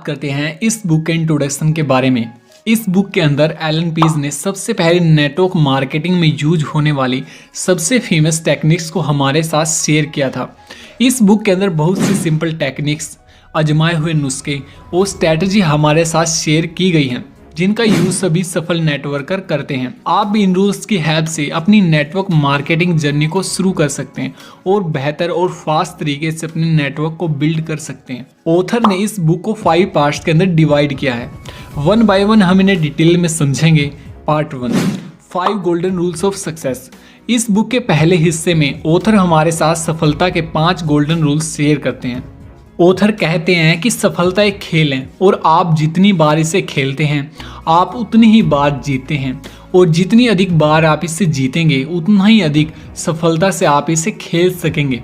बात करते हैं इस बुक के इंट्रोडक्शन के बारे में। इस बुक के अंदर एलन पीज ने सबसे पहले नेटवर्क मार्केटिंग में यूज होने वाली सबसे फेमस टेक्निक्स को हमारे साथ शेयर किया था। इस बुक के अंदर बहुत सी सिंपल टेक्निक्स, आजमाए हुए नुस्खे और स्ट्रैटेजी हमारे साथ शेयर की गई हैं, जिनका यूज सभी सफल नेटवर्कर करते हैं। आप भी इन रूल्स की हेल्प से अपनी नेटवर्क मार्केटिंग जर्नी को शुरू कर सकते हैं और बेहतर और फास्ट तरीके से अपने नेटवर्क को बिल्ड कर सकते हैं। ऑथर ने इस बुक को 5 पार्ट्स के अंदर डिवाइड किया है। वन बाय वन हम इन्हें डिटेल में समझेंगे। Part 1, 5 golden rules of success. इस बुक के पहले हिस्से में ऑथर हमारे साथ सफलता के 5 गोल्डन रूल्स शेयर करते हैं। ऑथर कहते हैं कि सफलता एक खेल है और आप जितनी बार इसे खेलते हैं आप उतनी ही बार जीतते हैं, और जितनी अधिक बार आप इसे जीतेंगे उतना ही अधिक सफलता से आप इसे खेल सकेंगे।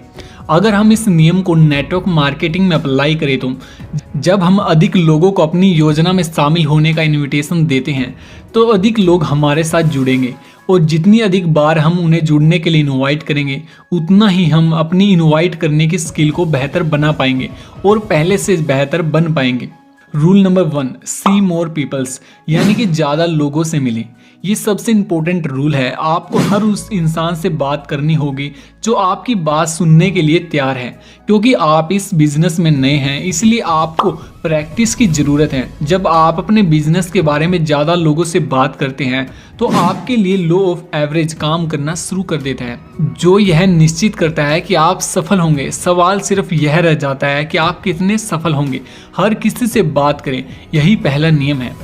अगर हम इस नियम को नेटवर्क मार्केटिंग में अप्लाई करें तो जब हम अधिक लोगों को अपनी योजना में शामिल होने का इनविटेशन देते हैं तो अधिक लोग हमारे साथ जुड़ेंगे, और जितनी अधिक बार हम उन्हें जुड़ने के लिए इनवाइट करेंगे उतना ही हम अपनी इनवाइट करने की स्किल को बेहतर बना पाएंगे और पहले से बेहतर बन पाएंगे। रूल नंबर 1, सी मोर पीपल्स, यानी कि ज़्यादा लोगों से मिलें। ये सबसे इम्पोर्टेंट रूल है। आपको हर उस इंसान से बात करनी होगी जो आपकी बात सुनने के लिए तैयार है, क्योंकि आप इस बिजनेस में नए हैं, इसलिए आपको प्रैक्टिस की ज़रूरत है। जब आप अपने बिजनेस के बारे में ज़्यादा लोगों से बात करते हैं तो आपके लिए लॉ ऑफ एवरेज काम करना शुरू कर देता है, जो यह निश्चित करता है कि आप सफल होंगे। सवाल सिर्फ यह रह जाता है कि आप कितने सफल होंगे। हर किसी से बात करें, यही पहला नियम है।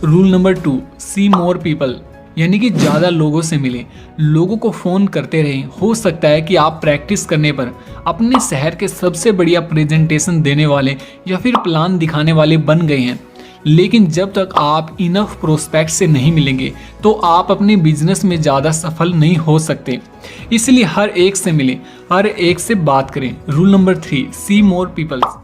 रूल नंबर 2, सी मोर पीपल, यानी कि ज़्यादा लोगों से मिलें। लोगों को फ़ोन करते रहें। हो सकता है कि आप प्रैक्टिस करने पर अपने शहर के सबसे बढ़िया प्रेजेंटेशन देने वाले या फिर प्लान दिखाने वाले बन गए हैं, लेकिन जब तक आप इनफ प्रोस्पेक्ट से नहीं मिलेंगे तो आप अपने बिजनेस में ज़्यादा सफल नहीं हो सकते। इसलिए हर एक से मिलें, हर एक से बात करें। रूल नंबर 3, सी मोर पीपल्स।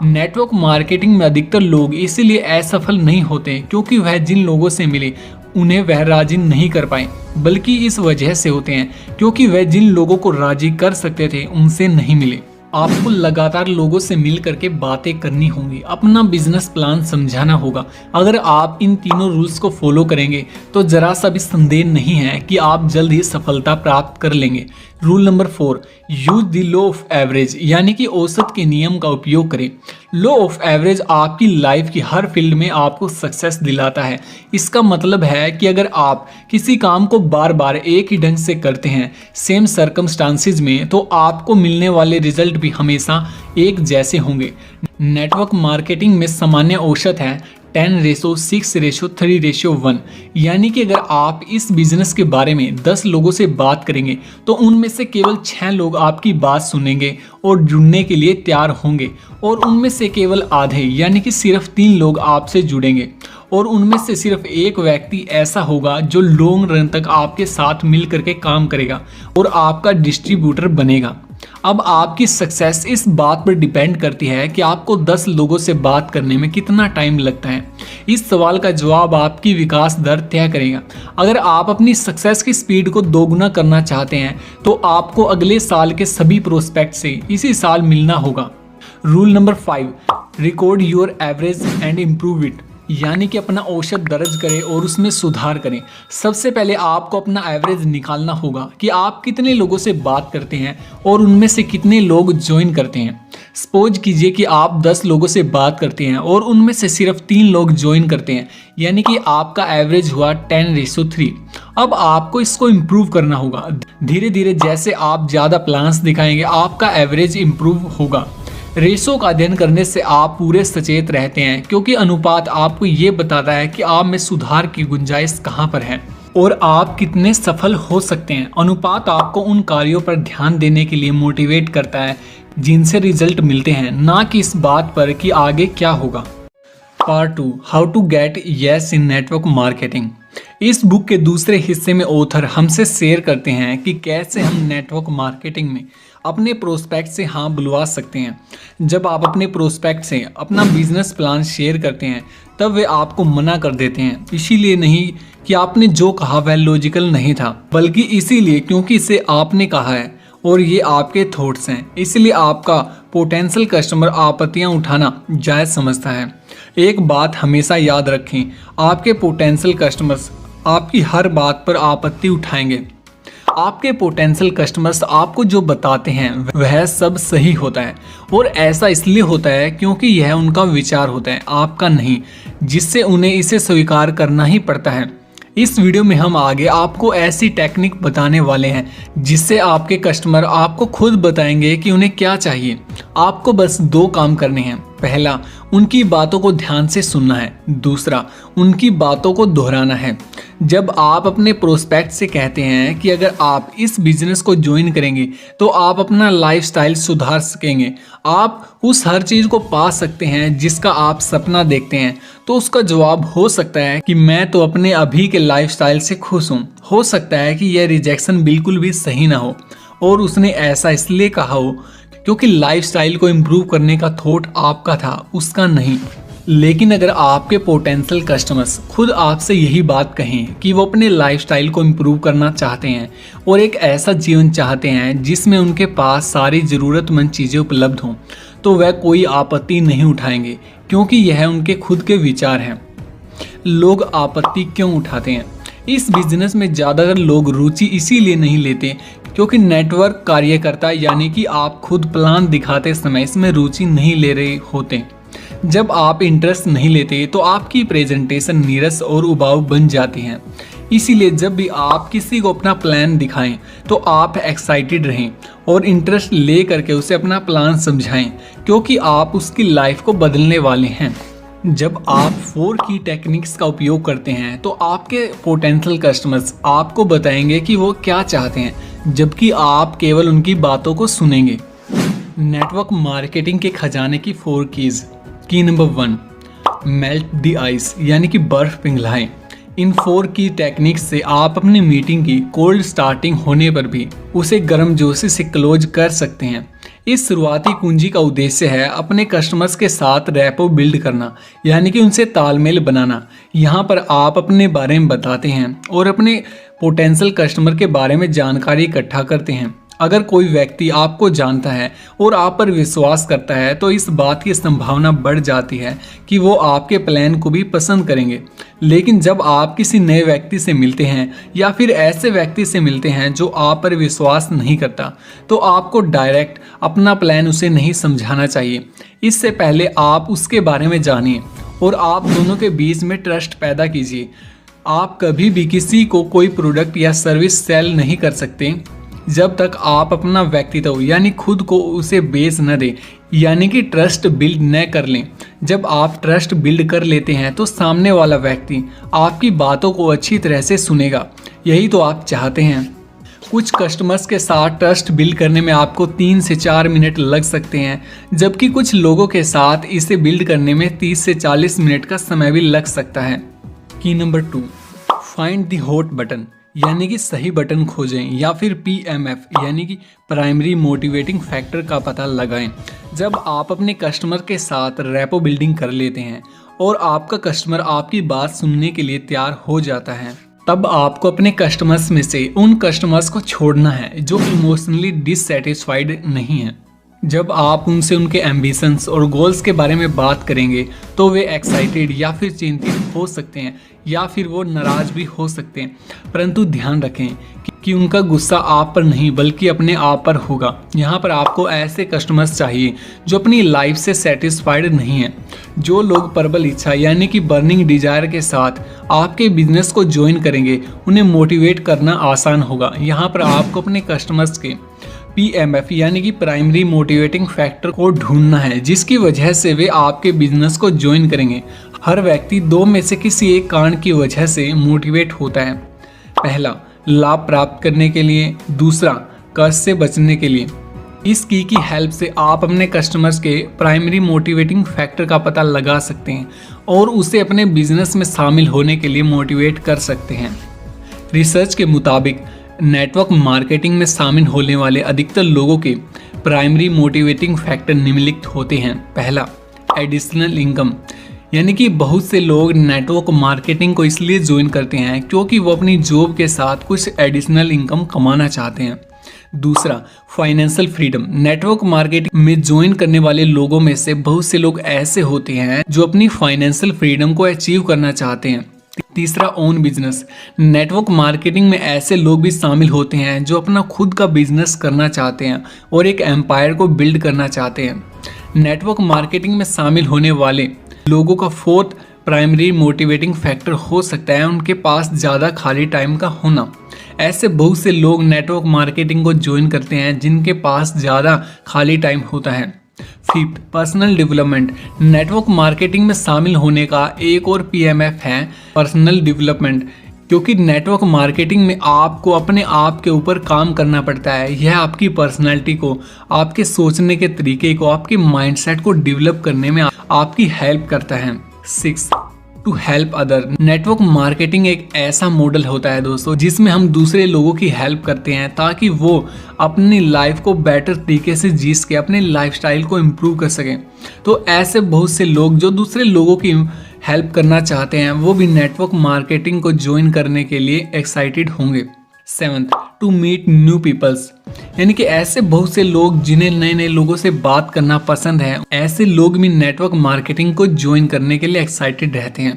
नेटवर्क मार्केटिंग में अधिकतर लोग इसीलिए असफल नहीं होते क्योंकि वह जिन लोगों से मिले उन्हें वह राजी नहीं कर पाए, बल्कि इस वजह से होते हैं क्योंकि वह जिन लोगों को राजी कर सकते थे उनसे नहीं मिले। आपको लगातार लोगों से मिल करके बातें करनी होंगी, अपना बिजनेस प्लान समझाना होगा। अगर आप इन तीनों रूल्स को फॉलो करेंगे तो जरा सा भी संदेह नहीं है कि आप जल्द ही सफलता प्राप्त कर लेंगे। Rule number 4, use the law of average, यानी कि औसत के नियम का उपयोग करें। लॉ ऑफ एवरेज आपकी लाइफ की हर फील्ड में आपको सक्सेस दिलाता है। इसका मतलब है कि अगर आप किसी काम को बार बार एक ही ढंग से करते हैं सेम सर्कमस्टांसिस में, तो आपको मिलने वाले रिजल्ट भी हमेशा एक जैसे होंगे। नेटवर्क मार्केटिंग में सामान्य औसत है 10:6:3:1, यानी कि अगर आप इस बिजनेस के बारे में 10 लोगों से बात करेंगे तो उनमें से केवल 6 लोग आपकी बात सुनेंगे और जुड़ने के लिए तैयार होंगे, और उनमें से केवल आधे यानी कि सिर्फ 3 लोग आपसे जुड़ेंगे, और उनमें से सिर्फ एक व्यक्ति ऐसा होगा जो लॉन्ग रन तक आपके साथ मिल करके काम करेगा और आपका डिस्ट्रीब्यूटर बनेगा। अब आपकी सक्सेस इस बात पर डिपेंड करती है कि आपको 10 लोगों से बात करने में कितना टाइम लगता है। इस सवाल का जवाब आपकी विकास दर तय करेगा। अगर आप अपनी सक्सेस की स्पीड को दोगुना करना चाहते हैं तो आपको अगले साल के सभी प्रोस्पेक्ट से इसी साल मिलना होगा। Rule number 5, record your average and improve it, यानी कि अपना औसत दर्ज करें और उसमें सुधार करें। सबसे पहले आपको अपना एवरेज निकालना होगा कि आप कितने लोगों से बात करते हैं और उनमें से कितने लोग ज्वाइन करते हैं। सपोज कीजिए कि आप 10 लोगों से बात करते हैं और उनमें से सिर्फ 3 लोग ज्वाइन करते हैं, यानी कि आपका एवरेज हुआ 10:3। अब आपको इसको इम्प्रूव करना होगा। धीरे धीरे जैसे आप ज़्यादा प्लान्स दिखाएंगे आपका एवरेज इम्प्रूव होगा। रेशो का अध्ययन करने से आप पूरे सचेत रहते हैं, क्योंकि अनुपात आपको ये बताता है कि आप में सुधार की गुंजाइश कहाँ पर है और आप कितने सफल हो सकते हैं। अनुपात आपको उन कार्यों पर ध्यान देने के लिए मोटिवेट करता है जिनसे रिजल्ट मिलते हैं, ना कि इस बात पर कि आगे क्या होगा। Part 2, how to get yes in network marketing. इस बुक के दूसरे हिस्से में ऑथर हमसे शेयर करते हैं कि कैसे हम नेटवर्क मार्केटिंग में अपने प्रोस्पेक्ट से हाँ बुलवा सकते हैं। जब आप अपने प्रोस्पेक्ट से अपना बिजनेस प्लान शेयर करते हैं तब वे आपको मना कर देते हैं, इसीलिए नहीं कि आपने जो कहा वह लॉजिकल नहीं था, बल्कि इसीलिए क्योंकि इसे आपने कहा है और ये आपके थॉट्स हैं। इसलिए आपका पोटेंशियल कस्टमर आपत्तियां उठाना जायज़ समझता है। एक बात हमेशा याद रखें, आपके पोटेंशियल कस्टमर्स आपकी हर बात पर आपत्ति उठाएंगे। आपके पोटेंशियल कस्टमर्स आपको जो बताते हैं वह सब सही होता है, और ऐसा इसलिए होता है क्योंकि यह उनका विचार होता है, आपका नहीं, जिससे उन्हें इसे स्वीकार करना ही पड़ता है। इस वीडियो में हम आगे आपको ऐसी टेक्निक बताने वाले हैं जिससे आपके कस्टमर आपको खुद बताएंगे कि उन्हें क्या चाहिए। आपको बस 2 काम करने हैं। पहला, उनकी बातों को ध्यान से सुनना है। दूसरा, उनकी बातों को दोहराना है। जब आप अपने प्रोस्पेक्ट से कहते हैं कि अगर आप इस बिजनेस को ज्वाइन करेंगे तो आप अपना लाइफस्टाइल सुधार सकेंगे, आप उस हर चीज़ को पा सकते हैं जिसका आप सपना देखते हैं, तो उसका जवाब हो सकता है कि मैं तो अपने अभी के लाइफस्टाइल से खुश हूँ। हो सकता है कि यह रिजेक्शन बिल्कुल भी सही ना हो, और उसने ऐसा इसलिए कहा हो क्योंकि लाइफस्टाइल को इम्प्रूव करने का थॉट आपका था, उसका नहीं। लेकिन अगर आपके पोटेंशियल कस्टमर्स खुद आपसे यही बात कहें कि वो अपने लाइफस्टाइल को इम्प्रूव करना चाहते हैं और एक ऐसा जीवन चाहते हैं जिसमें उनके पास सारी ज़रूरतमंद चीज़ें उपलब्ध हों, तो वह कोई आपत्ति नहीं उठाएंगे, क्योंकि यह उनके खुद के विचार हैं। लोग आपत्ति क्यों उठाते हैं? इस बिजनेस में ज़्यादातर लोग रुचि इसीलिए नहीं लेते क्योंकि नेटवर्क कार्यकर्ता यानी कि आप खुद प्लान दिखाते समय इसमें रुचि नहीं ले रहे होते। जब आप इंटरेस्ट नहीं लेते तो आपकी प्रेजेंटेशन नीरस और उबाऊ बन जाती है। इसीलिए जब भी आप किसी को अपना प्लान दिखाएं तो आप एक्साइटेड रहें और इंटरेस्ट ले करके उसे अपना प्लान समझाएं, क्योंकि आप उसकी लाइफ को बदलने वाले हैं। जब आप 4 की टेक्निक्स का उपयोग करते हैं तो आपके पोटेंशियल कस्टमर्स आपको बताएंगे कि वो क्या चाहते हैं, जबकि आप केवल उनकी बातों को सुनेंगे। नेटवर्क मार्केटिंग के खजाने की 4 कीज़। की नंबर 1, मेल्ट द आइस यानी कि बर्फ पिघलाएं। इन 4 की टेक्निक्स से आप अपनी मीटिंग की कोल्ड स्टार्टिंग होने पर भी उसे गर्मजोशी से क्लोज कर सकते हैं। इस शुरुआती कुंजी का उद्देश्य है अपने कस्टमर्स के साथ रैपो बिल्ड करना, यानी कि उनसे तालमेल बनाना। यहाँ पर आप अपने बारे में बताते हैं और अपने पोटेंशियल कस्टमर के बारे में जानकारी इकट्ठा करते हैं। अगर कोई व्यक्ति आपको जानता है और आप पर विश्वास करता है तो इस बात की संभावना बढ़ जाती है कि वो आपके प्लान को भी पसंद करेंगे। लेकिन जब आप किसी नए व्यक्ति से मिलते हैं या फिर ऐसे व्यक्ति से मिलते हैं जो आप पर विश्वास नहीं करता, तो आपको डायरेक्ट अपना प्लान उसे नहीं समझाना चाहिए। इससे पहले आप उसके बारे में जानिए और आप दोनों के बीच में ट्रस्ट पैदा कीजिए। आप कभी भी किसी को कोई प्रोडक्ट या सर्विस सेल नहीं कर सकते जब तक आप अपना व्यक्तित्व यानी खुद को उसे बेच न दें, यानी कि ट्रस्ट बिल्ड न कर लें। जब आप ट्रस्ट बिल्ड कर लेते हैं तो सामने वाला व्यक्ति आपकी बातों को अच्छी तरह से सुनेगा। यही तो आप चाहते हैं। कुछ कस्टमर्स के साथ ट्रस्ट बिल्ड करने में आपको 3 से 4 मिनट लग सकते हैं, जबकि कुछ लोगों के साथ इसे बिल्ड करने में 30 से 40 मिनट का समय भी लग सकता है। की number 2, find the hot button यानी कि सही बटन खोजें, या फिर PMF यानी कि प्राइमरी मोटिवेटिंग फैक्टर का पता लगाएं। जब आप अपने कस्टमर के साथ रैपो बिल्डिंग कर लेते हैं और आपका कस्टमर आपकी बात सुनने के लिए तैयार हो जाता है, तब आपको अपने कस्टमर्स में से उन कस्टमर्स को छोड़ना है जो इमोशनली डिससेटिस्फाइड नहीं हैं। जब आप उनसे उनके एम्बिशंस और गोल्स के बारे में बात करेंगे तो वे एक्साइटेड या फिर चिंतित हो सकते हैं, या फिर वो नाराज भी हो सकते हैं। परंतु ध्यान रखें कि उनका गुस्सा आप पर नहीं बल्कि अपने आप पर होगा। यहाँ पर आपको ऐसे कस्टमर्स चाहिए जो अपनी लाइफ से सेटिस्फाइड नहीं हैं। जो लोग प्रबल इच्छा यानी कि बर्निंग डिजायर के साथ आपके बिजनेस को ज्वाइन करेंगे, उन्हें मोटिवेट करना आसान होगा। यहाँ पर आपको अपने कस्टमर्स के PMF यानी कि प्राइमरी मोटिवेटिंग फैक्टर को ढूंढना है, जिसकी वजह से वे आपके बिजनेस को ज्वाइन करेंगे। हर व्यक्ति 2 में से किसी एक कारण की वजह से मोटिवेट होता है। पहला, लाभ प्राप्त करने के लिए, दूसरा कर्ज से बचने के लिए। इस की हेल्प से आप अपने कस्टमर्स के प्राइमरी मोटिवेटिंग फैक्टर का पता लगा सकते हैं और उसे अपने बिजनेस में शामिल होने के लिए मोटिवेट कर सकते हैं। रिसर्च के मुताबिक नेटवर्क मार्केटिंग में शामिल होने वाले अधिकतर लोगों के प्राइमरी मोटिवेटिंग फैक्टर निम्नलिखित होते हैं। पहला, एडिशनल इनकम, यानी कि बहुत से लोग नेटवर्क मार्केटिंग को इसलिए ज्वाइन करते हैं क्योंकि वो अपनी जॉब के साथ कुछ एडिशनल इनकम कमाना चाहते हैं। दूसरा, फाइनेंशियल फ्रीडम। नेटवर्क मार्केटिंग में ज्वाइन करने वाले लोगों में से बहुत से लोग ऐसे होते हैं जो अपनी फाइनेंशियल फ्रीडम को अचीव करना चाहते हैं। तीसरा, ओन बिजनेस। नेटवर्क मार्केटिंग में ऐसे लोग भी शामिल होते हैं जो अपना खुद का बिजनेस करना चाहते हैं और एक एम्पायर को बिल्ड करना चाहते हैं। नेटवर्क मार्केटिंग में शामिल होने वाले लोगों का फोर्थ प्राइमरी मोटिवेटिंग फैक्टर हो सकता है उनके पास ज़्यादा खाली टाइम का होना। ऐसे बहुत से लोग नेटवर्क मार्केटिंग को ज्वाइन करते हैं जिनके पास ज़्यादा खाली टाइम होता है। Fifth, personal development. Network marketing में शामिल होने का एक और PMF है पर्सनल डेवलपमेंट, क्योंकि नेटवर्क मार्केटिंग में आपको अपने आप के ऊपर काम करना पड़ता है। यह आपकी पर्सनैलिटी को, आपके सोचने के तरीके को, आपके माइंडसेट को डेवलप करने में आपकी हेल्प करता है। 6, to help other. Network marketing एक ऐसा मॉडल होता है दोस्तों जिसमें हम दूसरे लोगों की हेल्प करते हैं ताकि वो अपनी लाइफ को बेटर तरीके से जी सके, अपने लाइफस्टाइल को इम्प्रूव कर सकें। तो ऐसे बहुत से लोग जो दूसरे लोगों की हेल्प करना चाहते हैं वो भी नेटवर्क मार्केटिंग को ज्वाइन करने के लिए एक्साइटेड होंगे। 7th, to meet new peoples. यानी कि ऐसे बहुत से लोग जिन्हें नए नए लोगों से बात करना पसंद है, ऐसे लोग भी नेटवर्क मार्केटिंग को ज्वाइन करने के लिए एक्साइटेड रहते हैं।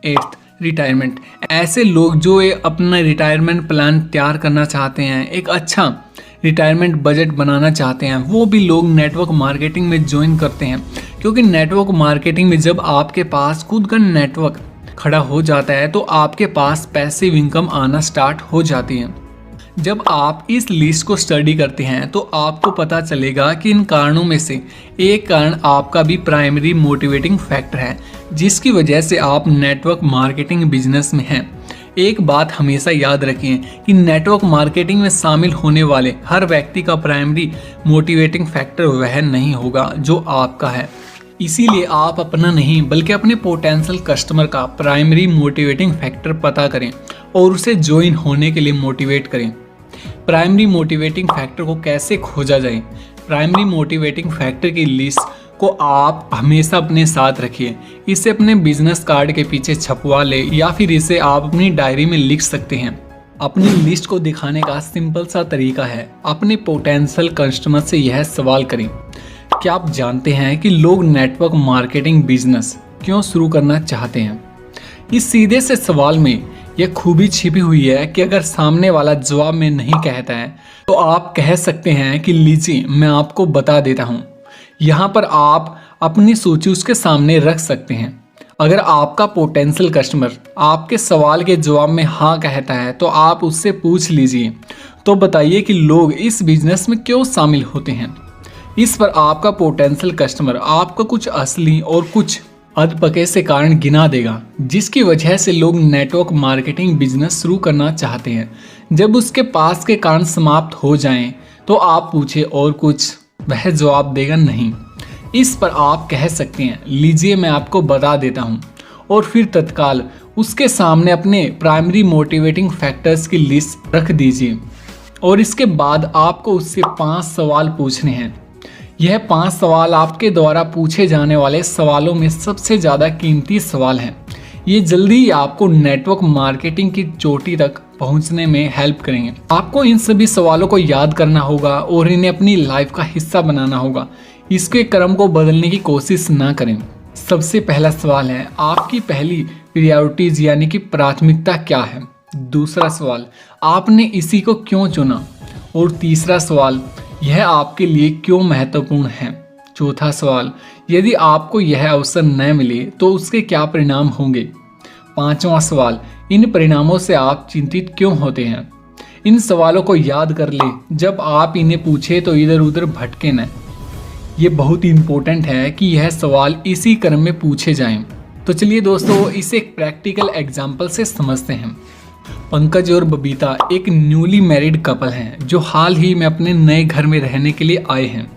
8th, retirement. ऐसे लोग जो अपना रिटायरमेंट प्लान तैयार करना चाहते हैं, एक अच्छा रिटायरमेंट बजट बनाना चाहते हैं, वो भी लोग नेटवर्क मार्केटिंग में ज्वाइन करते हैं। क्योंकि नेटवर्क मार्केटिंग में जब आपके पास खुद का नेटवर्क खड़ा हो जाता है तो आपके पास पैसिव इनकम आना स्टार्ट हो जाती है। जब आप इस लिस्ट को स्टडी करते हैं तो आपको पता चलेगा कि इन कारणों में से एक कारण आपका भी प्राइमरी मोटिवेटिंग फैक्टर है जिसकी वजह से आप नेटवर्क मार्केटिंग बिजनेस में हैं। एक बात हमेशा याद रखें कि नेटवर्क मार्केटिंग में शामिल होने वाले हर व्यक्ति का प्राइमरी मोटिवेटिंग फैक्टर वह नहीं होगा जो आपका है। इसीलिए आप अपना नहीं बल्कि अपने पोटेंशियल कस्टमर का प्राइमरी मोटिवेटिंग फैक्टर पता करें और उसे ज्वाइन होने के लिए मोटिवेट करें। प्राइमरी मोटिवेटिंग फैक्टर को कैसे खोजा जाए? प्राइमरी मोटिवेटिंग फैक्टर की लिस्ट को आप हमेशा अपने साथ रखिए। इसे अपने बिजनेस कार्ड के पीछे छपवा ले या फिर इसे आप अपनी डायरी में लिख सकते हैं। अपनी लिस्ट को दिखाने का सिंपल सा तरीका है, अपने पोटेंशियल कस्टमर से यह सवाल करें, क्या आप जानते हैं कि लोग नेटवर्क मार्केटिंग बिजनेस क्यों शुरू करना चाहते हैं? इस सीधे से सवाल में यह खूबी छिपी हुई है कि अगर सामने वाला जवाब में नहीं कहता है तो आप कह सकते हैं कि लीजिए मैं आपको बता देता हूँ। यहाँ पर आप अपनी सूची उसके सामने रख सकते हैं। अगर आपका पोटेंशियल कस्टमर आपके सवाल के जवाब में हाँ कहता है तो आप उससे पूछ लीजिए, तो बताइए कि लोग इस बिजनेस में क्यों शामिल होते हैं। इस पर आपका पोटेंशियल कस्टमर आपको कुछ असली और कुछ अधपके से कारण गिना देगा जिसकी वजह से लोग नेटवर्क मार्केटिंग बिजनेस शुरू करना चाहते हैं। जब उसके पास के कारण समाप्त हो जाएं तो आप पूछे और कुछ, वह जवाब देगा नहीं। इस पर आप कह सकते हैं लीजिए मैं आपको बता देता हूँ, और फिर तत्काल उसके सामने अपने प्राइमरी मोटिवेटिंग फैक्टर्स की लिस्ट रख दीजिए और इसके बाद आपको उससे 5 सवाल पूछने हैं। यह 5 सवाल आपके द्वारा पूछे जाने वाले सवालों में सबसे ज़्यादा कीमती सवाल हैं। ये जल्दी ही आपको नेटवर्क मार्केटिंग की चोटी तक पहुंचने में हेल्प करेंगे। आपको इन सभी सवालों को याद करना होगा और इन्हें अपनी लाइफ का हिस्सा बनाना होगा। इसके क्रम को बदलने की कोशिश ना करें। सबसे पहला सवाल है, आपकी पहली प्रायोरिटीज यानी कि प्राथमिकता क्या है? दूसरा सवाल, आपने इसी को क्यों चुना? और तीसरा सवाल, यह आपके लिए क्यों महत्वपूर्ण है? चौथा सवाल, यदि आपको यह अवसर न मिले तो उसके क्या परिणाम होंगे? पांचवा सवाल, इन परिणामों से आप चिंतित क्यों होते हैं? इन सवालों को याद कर ले। जब आप इन्हें पूछे तो इधर उधर भटके न। ये बहुत ही इम्पोर्टेंट है कि यह सवाल इसी क्रम में पूछे जाएं। तो चलिए दोस्तों, इसे एक प्रैक्टिकल एग्जाम्पल से समझते हैं। पंकज और बबीता एक न्यूली मैरिड कपल हैं जो हाल ही में अपने नए घर में रहने के लिए आए हैं।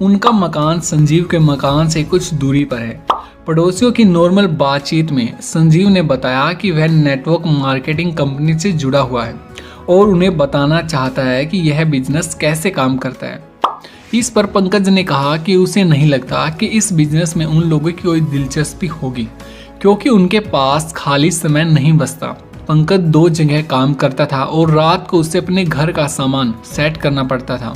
उनका मकान संजीव के मकान से कुछ दूरी पर है। पड़ोसियों की नॉर्मल बातचीत में संजीव ने बताया कि वह नेटवर्क मार्केटिंग कंपनी से जुड़ा हुआ है और उन्हें बताना चाहता है कि यह बिजनेस कैसे काम करता है। इस पर पंकज ने कहा कि उसे नहीं लगता कि इस बिजनेस में उन लोगों की कोई दिलचस्पी होगी क्योंकि उनके पास खाली समय नहीं बचता। पंकज 2 जगह काम करता था और रात को उसे अपने घर का सामान सेट करना पड़ता था।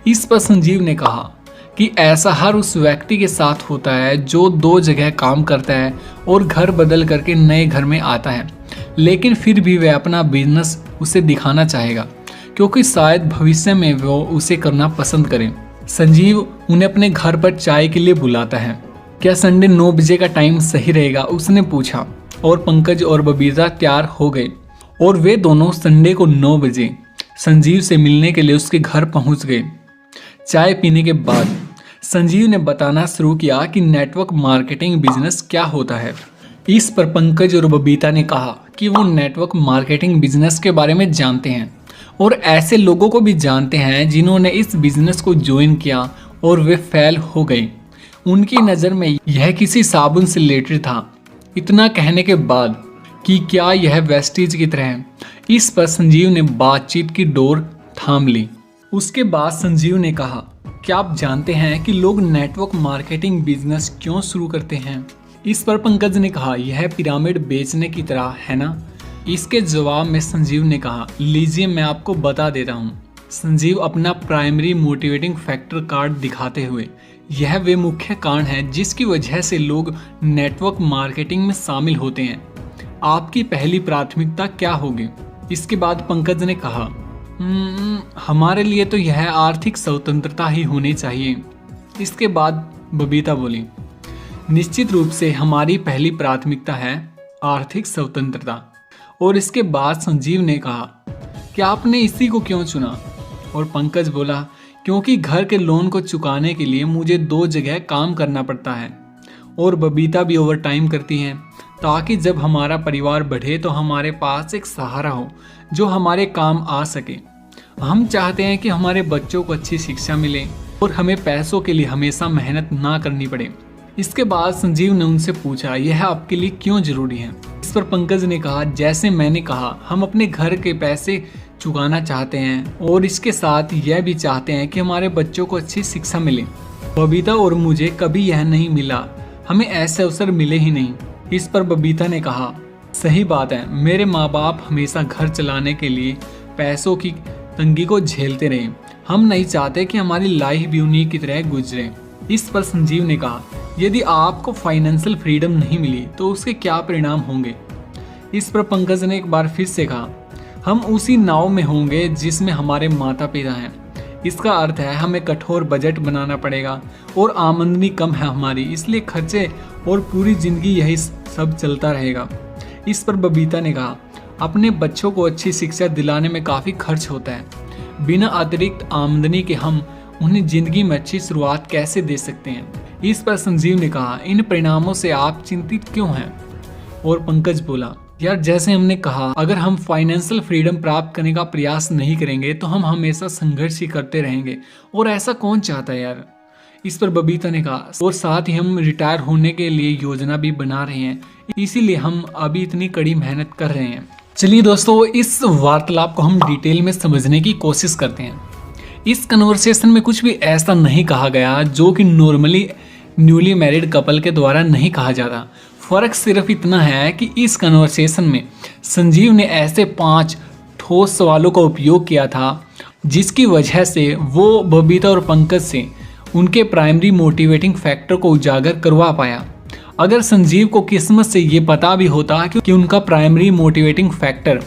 इस पर संजीव ने कहा कि ऐसा हर उस व्यक्ति के साथ होता है जो 2 जगह काम करता है और घर बदल करके नए घर में आता है, लेकिन फिर भी वह अपना बिजनेस उसे दिखाना चाहेगा क्योंकि शायद भविष्य में वो उसे करना पसंद करें। संजीव उन्हें अपने घर पर चाय के लिए बुलाता है। क्या संडे 9 बजे का टाइम सही रहेगा, उसने पूछा, और पंकज और बबीता तैयार हो गए और वे दोनों संडे को 9 बजे संजीव से मिलने के लिए उसके घर पहुंच गए। चाय पीने के बाद संजीव ने बताना शुरू किया कि नेटवर्क मार्केटिंग बिजनेस क्या होता है। इस पर पंकज और बबीता ने कहा कि वो नेटवर्क मार्केटिंग बिजनेस के बारे में जानते हैं और ऐसे लोगों को भी जानते हैं जिन्होंने इस बिजनेस को ज्वाइन किया और वे फेल हो गए। उनकी नज़र में यह किसी साबुन से रिलेटेड था। इतना कहने के बाद कि क्या यह वेस्टीज की तरह है, इस पर संजीव ने बातचीत की डोर थाम ली। उसके बाद संजीव ने कहा, क्या आप जानते हैं कि लोग नेटवर्क मार्केटिंग बिजनेस क्यों शुरू करते हैं? इस पर पंकज ने कहा, यह पिरामिड बेचने की तरह है ना? इसके जवाब में संजीव ने कहा, लीजिए मैं आपको बता देता हूँ। संजीव अपना प्राइमरी मोटिवेटिंग फैक्टर कार्ड दिखाते हुए, यह वे मुख्य कारण है जिसकी वजह से लोग नेटवर्क मार्केटिंग में शामिल होते हैं। आपकी पहली प्राथमिकता क्या होगी? इसके बाद पंकज ने कहा, हमारे लिए तो यह आर्थिक स्वतंत्रता ही होनी चाहिए। इसके बाद बबीता बोली, निश्चित रूप से हमारी पहली प्राथमिकता है आर्थिक स्वतंत्रता। और इसके बाद संजीव ने कहा, क्या आपने इसी को क्यों चुना? और पंकज बोला, क्योंकि घर के लोन को चुकाने के लिए मुझे 2 जगह काम करना पड़ता है और बबीता भी ओवर टाइम करती है ताकि जब हमारा परिवार बढ़े तो हमारे पास एक सहारा हो जो हमारे काम आ सके। हम चाहते हैं कि हमारे बच्चों को अच्छी शिक्षा मिले और हमें पैसों के लिए हमेशा मेहनत ना करनी पड़े। इसके बाद संजीव ने उनसे पूछा, यह आपके लिए क्यों जरूरी है? इस पर पंकज ने कहा, जैसे मैंने कहा, हम अपने घर के पैसे चुकाना चाहते हैं और इसके साथ यह भी चाहते हैं कि हमारे बच्चों को अच्छी शिक्षा मिले। बबीता और मुझे कभी यह नहीं मिला, हमें ऐसे अवसर मिले ही नहीं। इस पर बबीता ने कहा, सही बात है, मेरे माँ बाप हमेशा घर चलाने के लिए पैसों की तंगी को झेलते रहे। हम नहीं चाहते कि हमारी लाइफ भी उन्हीं की तरह गुजरे। इस पर संजीव ने कहा, यदि आपको फाइनेंशियल फ्रीडम नहीं मिली तो उसके क्या परिणाम होंगे? इस पर पंकज ने एक बार फिर से कहा, हम उसी नाव में होंगे जिसमें हमारे माता पिता हैं। इसका अर्थ है हमें कठोर बजट बनाना पड़ेगा और आमदनी कम है हमारी, इसलिए खर्चे और पूरी जिंदगी यही सब चलता रहेगा। इस पर बबीता ने कहा, अपने बच्चों को अच्छी शिक्षा दिलाने में काफ़ी खर्च होता है। बिना अतिरिक्त आमदनी के हम उन्हें जिंदगी में अच्छी शुरुआत कैसे दे सकते हैं? इस पर संजीव ने कहा, इन परिणामों से आप चिंतित क्यों हैं? और पंकज बोला, यार जैसे हमने कहा, अगर हम फाइनेंशियल फ्रीडम प्राप्त करने का प्रयास नहीं करेंगे तो हम हमेशा संघर्ष ही करते रहेंगे और ऐसा कौन चाहता है यार। इस पर बबीता ने कहा, और साथ ही हम रिटायर होने के लिए योजना भी बना रहे हैं, इसीलिए हम अभी इतनी कड़ी मेहनत कर रहे हैं। चलिए दोस्तों, इस वार्तालाप को हम डिटेल में समझने की कोशिश करते हैं। इस कन्वर्सेशन में कुछ भी ऐसा नहीं कहा गया जो कि नॉर्मली न्यूली मैरिड कपल के द्वारा नहीं कहा जाता। फ़र्क सिर्फ इतना है कि इस कन्वर्सेशन में संजीव ने ऐसे 5 ठोस सवालों का उपयोग किया था जिसकी वजह से वो बबीता और पंकज से उनके प्राइमरी मोटिवेटिंग फैक्टर को उजागर करवा पाया। अगर संजीव को किस्मत से ये पता भी होता कि उनका primary motivating factor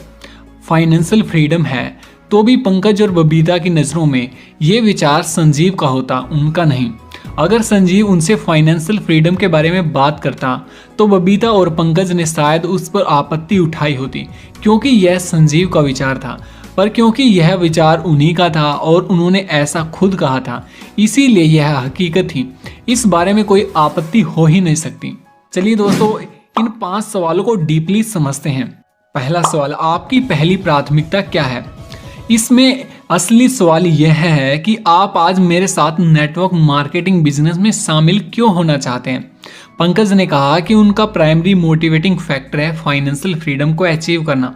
financial freedom है तो भी पंकज और बबीता की नज़रों में ये विचार संजीव का होता, उनका नहीं। अगर संजीव उनसे फाइनेंशियल फ्रीडम के बारे में बात करता तो बबीता और पंकज ने शायद उस पर आपत्ति उठाई होती क्योंकि यह संजीव का विचार था, पर क्योंकि यह विचार उन्हीं का था और उन्होंने ऐसा खुद कहा था, इसीलिए यह हकीकत थी। इस बारे में कोई आपत्ति हो ही नहीं सकती। चलिए दोस्तों, इन 5 सवालों को डीपली समझते हैं। पहला सवाल, आपकी पहली प्राथमिकता क्या है? इसमें असली सवाल यह है कि आप आज मेरे साथ नेटवर्क मार्केटिंग बिजनेस में शामिल क्यों होना चाहते हैं। पंकज ने कहा कि उनका प्राइमरी मोटिवेटिंग फैक्टर है फाइनेंशियल फ्रीडम को अचीव करना,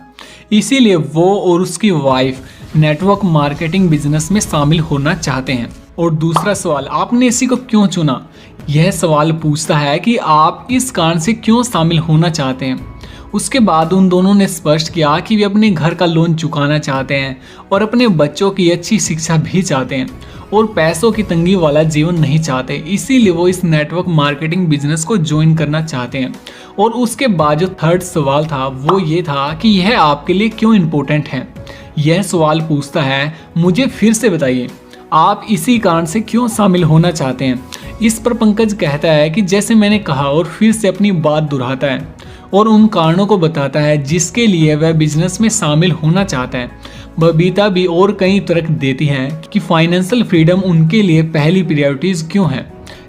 इसीलिए वो और उसकी वाइफ नेटवर्क मार्केटिंग बिजनेस में शामिल होना चाहते हैं। और दूसरा सवाल, आपने इसी को क्यों चुना? यह सवाल पूछता है कि आप इस कारण से क्यों शामिल होना चाहते हैं। उसके बाद उन दोनों ने स्पष्ट किया कि वे अपने घर का लोन चुकाना चाहते हैं और अपने बच्चों की अच्छी शिक्षा भी चाहते हैं और पैसों की तंगी वाला जीवन नहीं चाहते। इसीलिए वो इस नेटवर्क मार्केटिंग बिजनेस को ज्वाइन करना चाहते हैं। और उसके बाद जो थर्ड सवाल था वो ये था कि यह आपके लिए क्यों इम्पोर्टेंट है। यह सवाल पूछता है, मुझे फिर से बताइए, आप इसी कारण से क्यों शामिल होना चाहते हैं। इस पर पंकज कहता है कि जैसे मैंने कहा, और फिर से अपनी बात दोहराता है और उन कारणों को बताता है जिसके लिए वह बिजनेस में शामिल होना चाहता है। बबीता भी और कई तर्क देती है कि फाइनेंशियल फ्रीडम उनके लिए पहली प्रायोरिटीज क्यों है,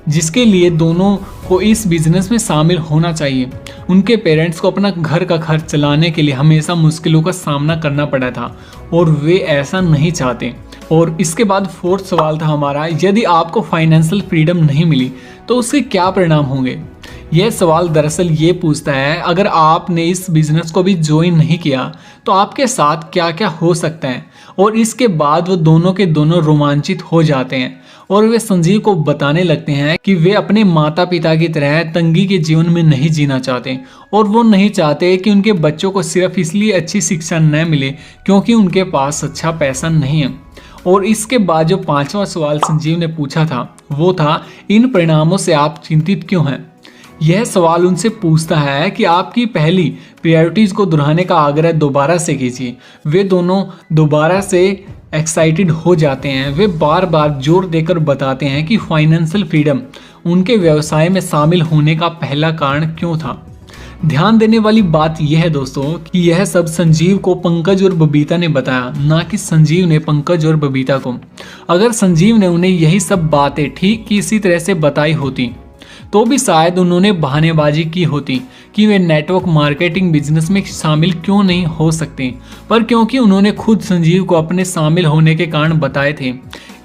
जिसके लिए दोनों को इस बिजनेस में शामिल होना चाहिए। उनके पेरेंट्स को अपना घर का खर्च चलाने के लिए हमेशा मुश्किलों का सामना करना पड़ा था और वे ऐसा नहीं चाहते। और इसके बाद फोर्थ सवाल था हमारा, यदि आपको फाइनेंशियल फ्रीडम नहीं मिली तो उसके क्या परिणाम होंगे। यह सवाल दरअसल ये पूछता है, अगर आपने इस बिजनेस को भी ज्वाइन नहीं किया तो आपके साथ क्या क्या हो सकता है। और इसके बाद वो दोनों के दोनों रोमांचित हो जाते हैं और वे संजीव को बताने लगते हैं कि वे अपने माता पिता की तरह तंगी के जीवन में नहीं जीना चाहते और वो नहीं चाहते कि उनके बच्चों को सिर्फ इसलिए अच्छी शिक्षा न मिले क्योंकि उनके पास अच्छा पैसा नहीं है। और इसके बाद जो पांचवा सवाल संजीव ने पूछा था वो था, इन परिणामों से आप चिंतित क्यों हैं। यह सवाल उनसे पूछता है कि आपकी पहली प्रायोरिटीज को दोहराने का आग्रह दोबारा से कीजिए। वे दोनों दोबारा से एक्साइटेड हो जाते हैं। वे बार बार जोर देकर बताते हैं कि फाइनेंशियल फ्रीडम उनके व्यवसाय में शामिल होने का पहला कारण क्यों था। ध्यान देने वाली बात यह है दोस्तों कि यह सब संजीव को पंकज और बबीता ने बताया, ना कि संजीव ने पंकज और बबीता को। अगर संजीव ने उन्हें यही सब बातें ठीक इसी तरह से बताई होती तो भी शायद उन्होंने बहानेबाजी की होती कि वे नेटवर्क मार्केटिंग बिजनेस में शामिल क्यों नहीं हो सकते, पर क्योंकि उन्होंने खुद संजीव को अपने शामिल होने के कारण बताए थे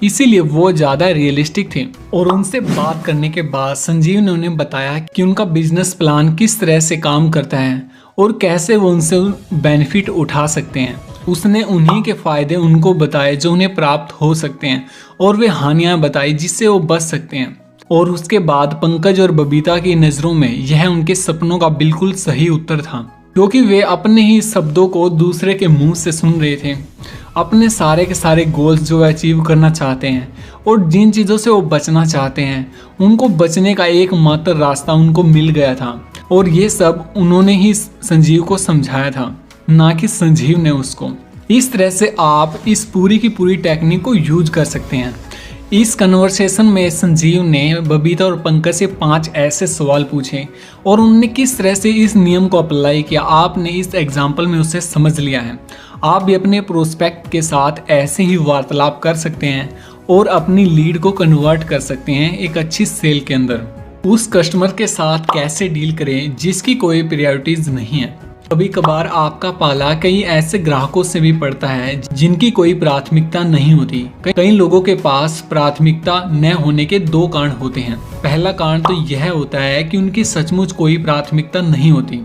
इसीलिए वो ज़्यादा रियलिस्टिक थे। और उनसे बात करने के बाद संजीव ने उन्हें बताया कि उनका बिजनेस प्लान किस तरह से काम करता है और कैसे वो उनसे बेनिफिट उठा सकते हैं। उसने उन्हीं के फायदे उनको बताए जो उन्हें प्राप्त हो सकते हैं और वे हानियां बताई जिससे वो बच सकते हैं। और उसके बाद पंकज और बबीता की नज़रों में यह उनके सपनों का बिल्कुल सही उत्तर था, क्योंकि वे अपने ही शब्दों को दूसरे के मुंह से सुन रहे थे। अपने सारे के सारे गोल्स जो अचीव करना चाहते हैं और जिन चीज़ों से वो बचना चाहते हैं, उनको बचने का एकमात्र रास्ता उनको मिल गया था। और ये सब उन्होंने ही संजीव को समझाया था, ना कि संजीव ने उसको। इस तरह से आप इस पूरी की पूरी टेक्निक को यूज कर सकते हैं। इस कन्वर्सेशन में संजीव ने बबीता और पंकज से 5 ऐसे सवाल पूछे और उन्होंने किस तरह से इस नियम को अप्लाई किया, आपने इस एग्जाम्पल में उसे समझ लिया है। आप भी अपने प्रोस्पेक्ट के साथ ऐसे ही वार्तालाप कर सकते हैं और अपनी लीड को कन्वर्ट कर सकते हैं एक अच्छी सेल के अंदर। उस कस्टमर के साथ कैसे डील करें जिसकी कोई प्रायोरिटीज नहीं है। कभी कभार आपका पाला कई ऐसे ग्राहकों से भी पड़ता है जिनकी कोई प्राथमिकता नहीं होती। कई लोगों के पास प्राथमिकता न होने के 2 कारण होते हैं। पहला कारण तो यह होता है कि उनकी सचमुच कोई प्राथमिकता नहीं होती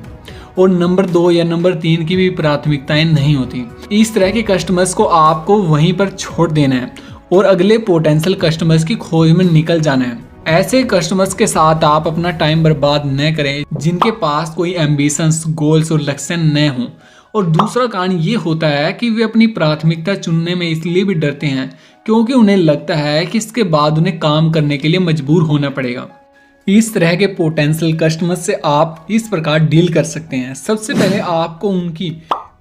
और नंबर 2 या नंबर 3 की भी प्राथमिकताएं नहीं होती। इस तरह के कस्टमर्स को आपको वहीं पर छोड़ देना है और अगले पोटेंशियल कस्टमर्स की खोज में निकल जाना है। ऐसे कस्टमर्स के साथ आप अपना टाइम बर्बाद न करें जिनके पास कोई एम्बिशंस, गोल्स और लक्ष्य न हों। और दूसरा कारण ये होता है कि वे अपनी प्राथमिकता चुनने में इसलिए भी डरते हैं क्योंकि उन्हें लगता है कि इसके बाद उन्हें काम करने के लिए मजबूर होना पड़ेगा। इस तरह के पोटेंशियल कस्टमर्स से आप इस प्रकार डील कर सकते हैं। सबसे पहले आपको उनकी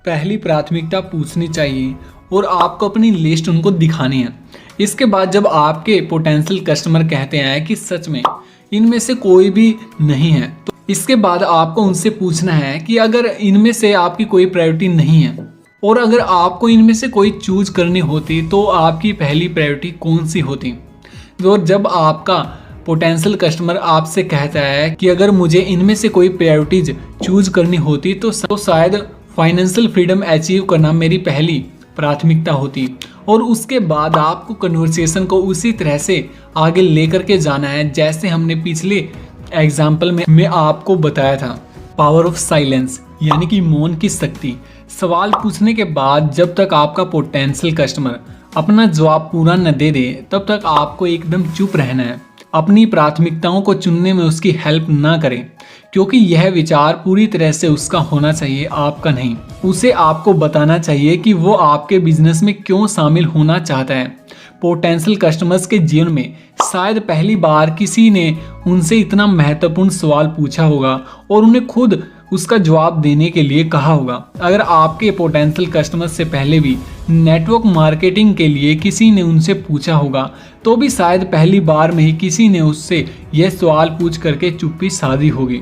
पहली प्राथमिकता पूछनी चाहिए और आपको अपनी लिस्ट उनको दिखानी है। इसके बाद जब आपके पोटेंशियल कस्टमर कहते हैं कि सच में इनमें से कोई भी नहीं है, तो इसके बाद आपको उनसे पूछना है कि अगर इनमें से आपकी कोई प्रायोरिटी नहीं है और अगर आपको इनमें से कोई चूज करनी होती तो आपकी पहली प्रायोरिटी कौन सी होती। और जब आपका पोटेंशियल कस्टमर आपसे कहता है कि अगर मुझे इनमें से कोई प्रायोरिटीज चूज करनी होती तो शायद फाइनेंशियल फ्रीडम अचीव करना मेरी पहली प्राथमिकता होती। और उसके बाद आपको कन्वर्सेशन को उसी तरह से आगे लेकर के जाना है जैसे हमने पिछले एग्जाम्पल में आपको बताया था। पावर ऑफ साइलेंस यानी कि मौन की शक्ति। सवाल पूछने के बाद जब तक आपका पोटेंशियल कस्टमर अपना जवाब पूरा न दे दे तब तक आपको एकदम चुप रहना है। अपनी प्राथमिकताओं को चुनने में उसकी हेल्प ना करें, क्योंकि यह विचार पूरी तरह से उसका होना चाहिए, आपका नहीं। उसे आपको बताना चाहिए कि वो आपके बिजनेस में क्यों शामिल होना चाहता है। पोटेंशियल कस्टमर्स के जीवन में शायद पहली बार किसी ने उनसे इतना महत्वपूर्ण सवाल पूछा होगा और उन्हें खुद उसका जवाब देने के लिए कहा होगा। अगर आपके पोटेंशियल कस्टमर्स से पहले भी नेटवर्क मार्केटिंग के लिए किसी ने उनसे पूछा होगा, तो भी शायद पहली बार में ही किसी ने उससे यह सवाल पूछ करके चुप्पी साधी होगी।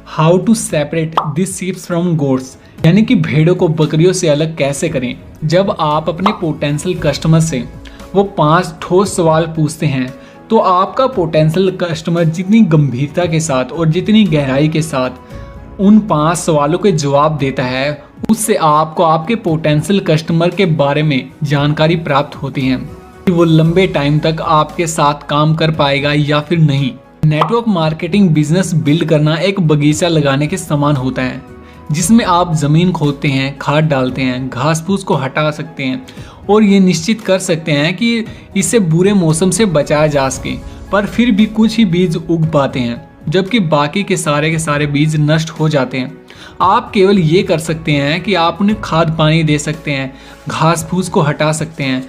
How to separate this sheeps from goats, यानी कि भेड़ों को बकरियों से अलग कैसे करें। जब आप अपने पोटेंशियल कस्टमर से वो 5 ठोस सवाल पूछते हैं, तो आपका पोटेंशियल कस्टमर जितनी गंभीरता के साथ और जितनी गहराई के साथ उन 5 सवालों के जवाब देता है, उससे आपको आपके पोटेंशियल कस्टमर के बारे में जानकारी प्राप्त होती है कि वो लंबे टाइम तक आपके साथ काम कर पाएगा या फिर नहीं। नेटवर्क मार्केटिंग बिजनेस बिल्ड करना एक बगीचा लगाने के समान होता है, जिसमें आप जमीन खोदते हैं, खाद डालते हैं, घास फूस को हटा सकते हैं और ये निश्चित कर सकते हैं कि इसे बुरे मौसम से बचाया जा सके, पर फिर भी कुछ ही बीज उग पाते हैं, जबकि बाकी के सारे बीज नष्ट हो जाते हैं। आप केवल ये कर सकते हैं कि आप उन्हें खाद पानी दे सकते हैं, घास फूस को हटा सकते हैं।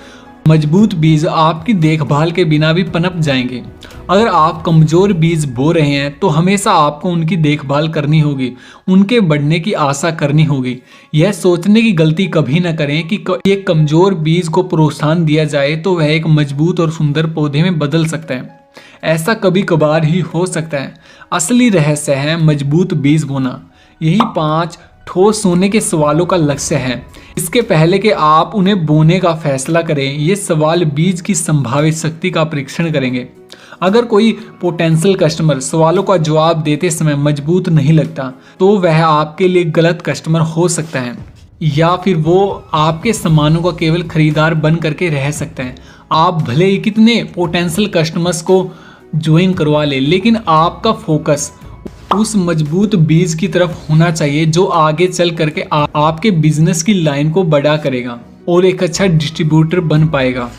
मजबूत बीज आपकी देखभाल के बिना भी पनप जाएंगे। अगर आप कमज़ोर बीज बो रहे हैं, तो हमेशा आपको उनकी देखभाल करनी होगी, उनके बढ़ने की आशा करनी होगी। यह सोचने की गलती कभी न करें कि एक कमज़ोर बीज को प्रोत्साहन दिया जाए तो वह एक मजबूत और सुंदर पौधे में बदल सकता है। ऐसा कभी कभार ही हो सकता है। असली रहस्य है मजबूत बीज बोना। यही 5 ठोस सोने के सवालों का लक्ष्य है। इसके पहले कि आप उन्हें बोने का फैसला करें, ये सवाल बीज की संभावित शक्ति का परीक्षण करेंगे। अगर कोई पोटेंशियल कस्टमर सवालों का जवाब देते समय मजबूत नहीं लगता, तो वह आपके लिए गलत कस्टमर हो सकता है, या फिर वो आपके सामानों का केवल खरीदार बन करके रह सकता है। आप भले ही कितने पोटेंशियल कस्टमर्स को ज्वाइन करवा ले, लेकिन आपका फोकस उस मजबूत बीज की तरफ होना चाहिए जो आगे चल करके आपके बिजनेस की लाइन को बड़ा करेगा और एक अच्छा डिस्ट्रीब्यूटर बन पाएगा।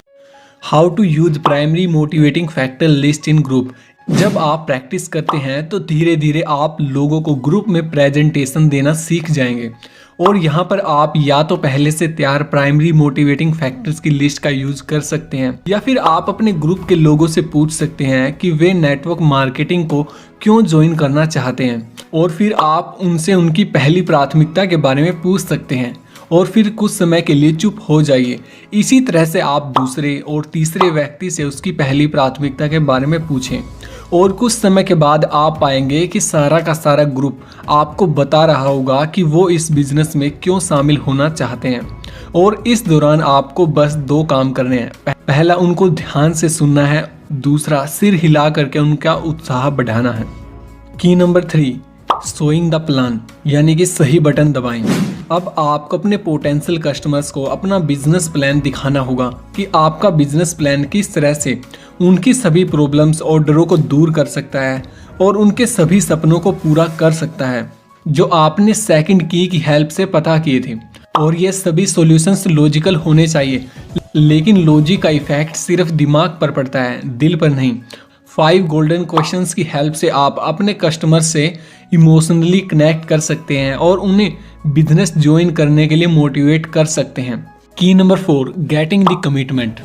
How to use primary motivating factor list in group. जब आप प्रैक्टिस करते हैं तो धीरे धीरे आप लोगों को ग्रुप में प्रेजेंटेशन देना सीख जाएंगे, और यहाँ पर आप या तो पहले से तैयार प्राइमरी मोटिवेटिंग फैक्टर्स की लिस्ट का यूज कर सकते हैं, या फिर आप अपने ग्रुप के लोगों से पूछ सकते हैं कि वे नेटवर्क मार्केटिंग को क्यों ज्वाइन करना चाहते हैं, और फिर आप उनसे उनकी पहली प्राथमिकता के बारे में पूछ सकते हैं, और फिर कुछ समय के लिए चुप हो जाइए। इसी तरह से आप दूसरे और तीसरे व्यक्ति से उसकी पहली प्राथमिकता के बारे में पूछें, और कुछ समय के बाद आप पाएंगे कि सारा का सारा ग्रुप आपको बता रहा होगा कि वो इस बिजनेस में क्यों शामिल होना चाहते हैं। और इस दौरान आपको बस 2 काम करने हैं। पहला, उनको ध्यान से सुनना है। दूसरा, सिर हिला करके उनका उत्साह बढ़ाना है। की नंबर 3, शोइंग द प्लान, यानी कि सही बटन दबाएं। अब आपको अपने पोटेंशियल कस्टमर्स को अपना बिजनेस प्लान दिखाना होगा कि आपका बिजनेस प्लान किस तरह से उनकी सभी प्रॉब्लम्स और डरों को दूर कर सकता है और उनके सभी सपनों को पूरा कर सकता है, जो आपने सेकंड की हेल्प से पता किए थे। और ये सभी सॉल्यूशंस लॉजिकल होने चाहिए, लेकिन लॉजिक का इफेक्ट सिर्फ दिमाग पर पड़ता है, दिल पर नहीं। 5 गोल्डन क्वेश्चंस की हेल्प से आप अपने कस्टमर से इमोशनली कनेक्ट कर सकते हैं और उन्हें बिजनेस ज्वाइन करने के लिए मोटिवेट कर सकते हैं। की नंबर 4, गेटिंग द कमिटमेंट।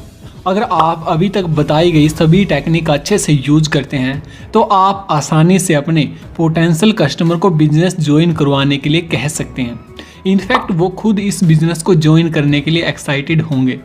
अगर आप अभी तक बताई गई सभी टेक्निक अच्छे से यूज करते हैं, तो आप आसानी से अपने पोटेंशियल कस्टमर को बिजनेस ज्वाइन करवाने के लिए कह सकते हैं। इनफैक्ट वो खुद इस बिजनेस को ज्वाइन करने के लिए एक्साइटेड होंगे।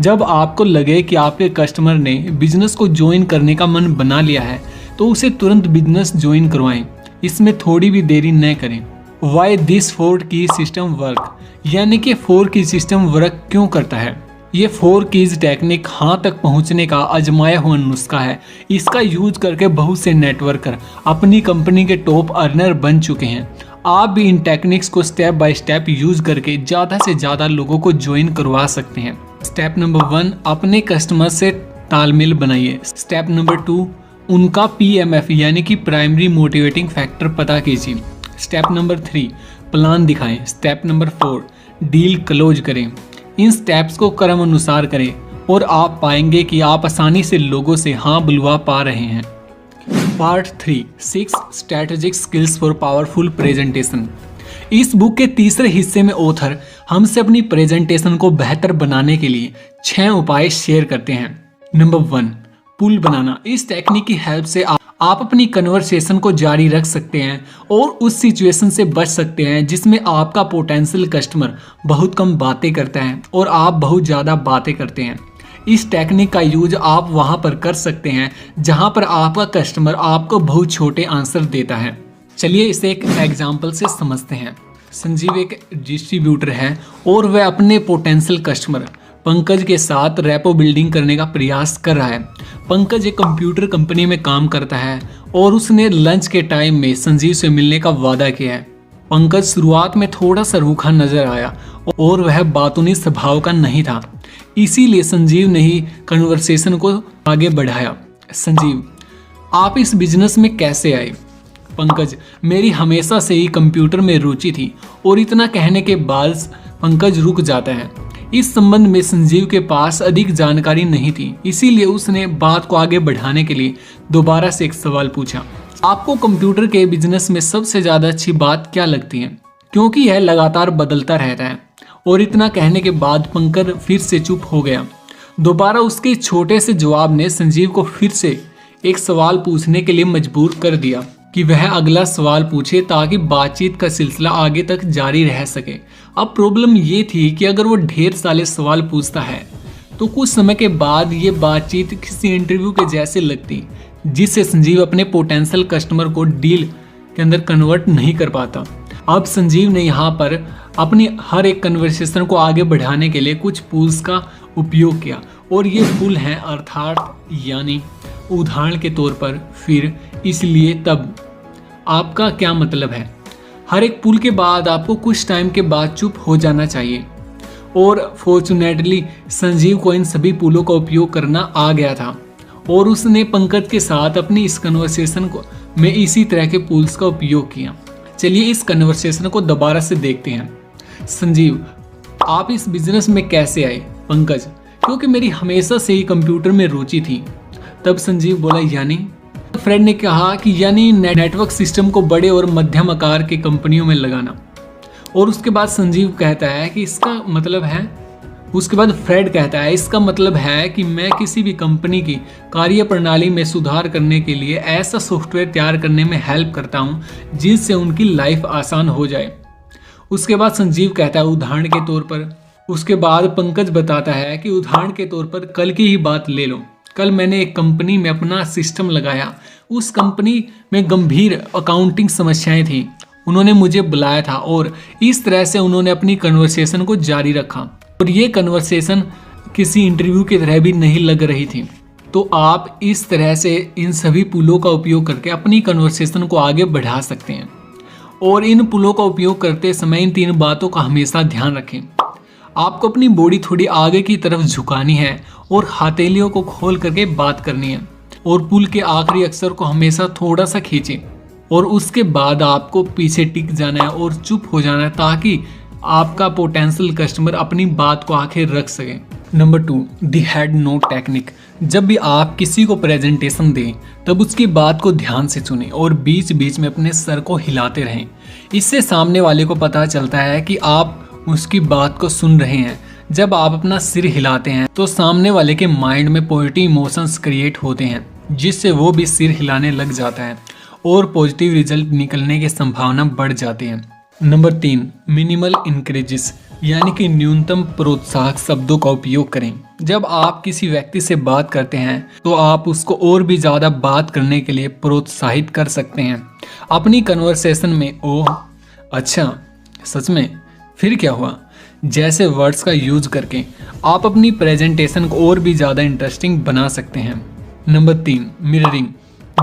जब आपको लगे कि आपके कस्टमर ने बिजनेस को ज्वाइन करने का मन बना लिया है, तो उसे तुरंत बिजनेस ज्वाइन करवाएं। इसमें थोड़ी भी देरी न करें। वाई दिस 4 की सिस्टम वर्क, यानी कि 4 की सिस्टम वर्क क्यों करता है। ये 4 कीज टेक्निक हाँ तक पहुंचने का आजमाया हुआ नुस्खा है। इसका यूज करके बहुत से नेटवर्कर अपनी कंपनी के टॉप अर्नर बन चुके हैं। आप भी इन टेक्निक्स को स्टेप बाय स्टेप यूज करके ज़्यादा से ज़्यादा लोगों को ज्वाइन करवा सकते हैं। स्टेप नंबर 1, अपने कस्टमर से तालमेल बनाइए। स्टेप नंबर 2, उनका PMF यानी कि प्राइमरी मोटिवेटिंग फैक्टर पता कीजिए। स्टेप नंबर 3, प्लान दिखाएं। स्टेप नंबर 4, डील क्लोज करें। इन स्टेप्स को क्रम अनुसार करें और आप पाएंगे कि आप आसानी से लोगों से हाँ बुलवा पा रहे हैं। Part 3 6 strategic skills for powerful presentation. इस बुक के तीसरे हिस्से में ऑथर हमसे अपनी प्रेजेंटेशन को बेहतर बनाने के लिए 6 उपाय शेयर करते हैं। नंबर 1, पुल बनाना। इस टेक्निक की हेल्प से आप अपनी कन्वर्सेशन को जारी रख सकते हैं और उस सिचुएशन से बच सकते हैं जिसमें आपका पोटेंशियल कस्टमर बहुत कम बातें करता है और आप बहुत ज़्यादा बातें करते हैं। इस टेक्निक का यूज आप वहां पर कर सकते हैं जहां पर आपका कस्टमर आपको बहुत छोटे आंसर देता है। चलिए इसे एक एग्जाम्पल से समझते हैं। संजीव एक डिस्ट्रीब्यूटर है और वह अपने पोटेंशियल कस्टमर पंकज के साथ रैपो बिल्डिंग करने का प्रयास कर रहा है। पंकज एक कंप्यूटर कंपनी में काम करता है और उसने लंच के टाइम में संजीव से मिलने का वादा किया है। पंकज शुरुआत में थोड़ा सा रूखा नजर आया और वह बातूनी स्वभाव का नहीं था, इसीलिए संजीव ने ही कन्वर्सेशन को आगे बढ़ाया। संजीव, आप इस बिजनेस में कैसे आए? पंकज, मेरी हमेशा से ही कंप्यूटर में रुचि थी। और इतना कहने के बाद पंकज रुक जाता है। इस संबंध में संजीव के पास अधिक जानकारी नहीं थी, इसीलिए उसने बात को आगे बढ़ाने के लिए दोबारा से एक सवाल पूछा। आपको कंप्यूटर के बिजनेस में सबसे ज्यादा अच्छी बात क्या लगती है, क्योंकि यह लगातार बदलता रहता है। और इतना कहने के बाद पंकज फिर से चुप हो गया। दोबारा उसके छोटे से जवाब ने संजीव को फिर से एक सवाल पूछने के लिए मजबूर कर दिया कि वह अगला सवाल पूछे ताकि बातचीत का सिलसिला आगे तक जारी रह सके। अब प्रॉब्लम ये थी कि अगर वो ढेर सारे सवाल पूछता है तो कुछ समय के बाद ये बातचीत किसी इंटरव्यू के जैसे लगती, जिससे संजीव अपने पोटेंशियल कस्टमर को डील के अंदर कन्वर्ट नहीं कर पाता। अब संजीव ने यहाँ पर अपनी हर एक कन्वर्सेशन को आगे बढ़ाने के लिए कुछ पुल्स का उपयोग किया और ये पुल हैं अर्थात यानी उदाहरण के तौर पर, फिर, इसलिए, तब। आपका क्या मतलब है? हर एक पुल के बाद आपको कुछ टाइम के बाद चुप हो जाना चाहिए। और फॉर्चुनेटली संजीव को इन सभी पुलों का उपयोग करना आ गया था और उसने पंकज के साथ अपनी इस कन्वर्सेशन को में इसी तरह के पुल्स का उपयोग किया। चलिए इस कन्वर्सेशन को दोबारा से देखते हैं। संजीव, आप इस बिजनेस में कैसे आए? पंकज, क्योंकि मेरी हमेशा से ही कंप्यूटर में रुचि थी। तब संजीव बोला, यानी? फ्रेड ने कहा कि यानी नेटवर्क सिस्टम को बड़े और मध्यम आकार के कंपनियों में लगाना। और उसके बाद संजीव कहता है कि इसका मतलब है, उसके बाद फ्रेड कहता है इसका मतलब है कि मैं किसी भी कंपनी की कार्यप्रणाली में सुधार करने के लिए ऐसा सॉफ्टवेयर तैयार करने में हेल्प करता हूं जिससे उनकी लाइफ आसान हो जाए। उसके बाद संजीव कहता है उदाहरण के तौर पर। उसके बाद पंकज बताता है कि उदाहरण के तौर पर कल की ही बात ले लो। कल मैंने एक कंपनी में अपना सिस्टम लगाया। उस कंपनी में गंभीर अकाउंटिंग समस्याएं थी। उन्होंने मुझे बुलाया था और इस तरह से उन्होंने अपनी कन्वर्सेशन को जारी रखा और ये कन्वर्सेशन किसी इंटरव्यू की तरह भी नहीं लग रही थी। तो आप इस तरह से इन सभी पुलों का उपयोग करके अपनी कन्वर्सेशन को आगे बढ़ा सकते हैं। और इन पुलों का उपयोग करते समय इन 3 बातों का हमेशा ध्यान रखें। आपको अपनी बॉडी थोड़ी आगे की तरफ झुकानी है और हथेलियों को खोल करके बात करनी है और पुल के आखिरी अक्षर को हमेशा थोड़ा सा खींचें और उसके बाद आपको पीछे टिक जाना है और चुप हो जाना है ताकि आपका पोटेंशियल कस्टमर अपनी बात को आखिर रख सके। Number 2, the head note technique. जब भी आप किसी को प्रेजेंटेशन दें तब उसकी बात को ध्यान से सुनें और बीच बीच में अपने सर को हिलाते रहें। इससे सामने वाले को पता चलता है कि आप उसकी बात को सुन रहे हैं। जब आप अपना सिर हिलाते हैं तो सामने वाले के माइंड में पॉजिटिव इमोशंस क्रिएट होते हैं जिससे वो भी सिर हिलाने लग जाता है और पॉजिटिव रिजल्ट निकलने की संभावना बढ़ जाती है। नंबर 3, मिनिमल इंक्रीजेस यानी कि न्यूनतम प्रोत्साहक शब्दों का उपयोग करें। जब आप किसी व्यक्ति से बात करते हैं तो आप उसको और भी ज़्यादा बात करने के लिए प्रोत्साहित कर सकते हैं। अपनी कन्वर्सेशन में ओह, अच्छा, सच में, फिर क्या हुआ जैसे वर्ड्स का यूज करके आप अपनी प्रेजेंटेशन को और भी ज़्यादा इंटरेस्टिंग बना सकते हैं। Number 3, mirroring.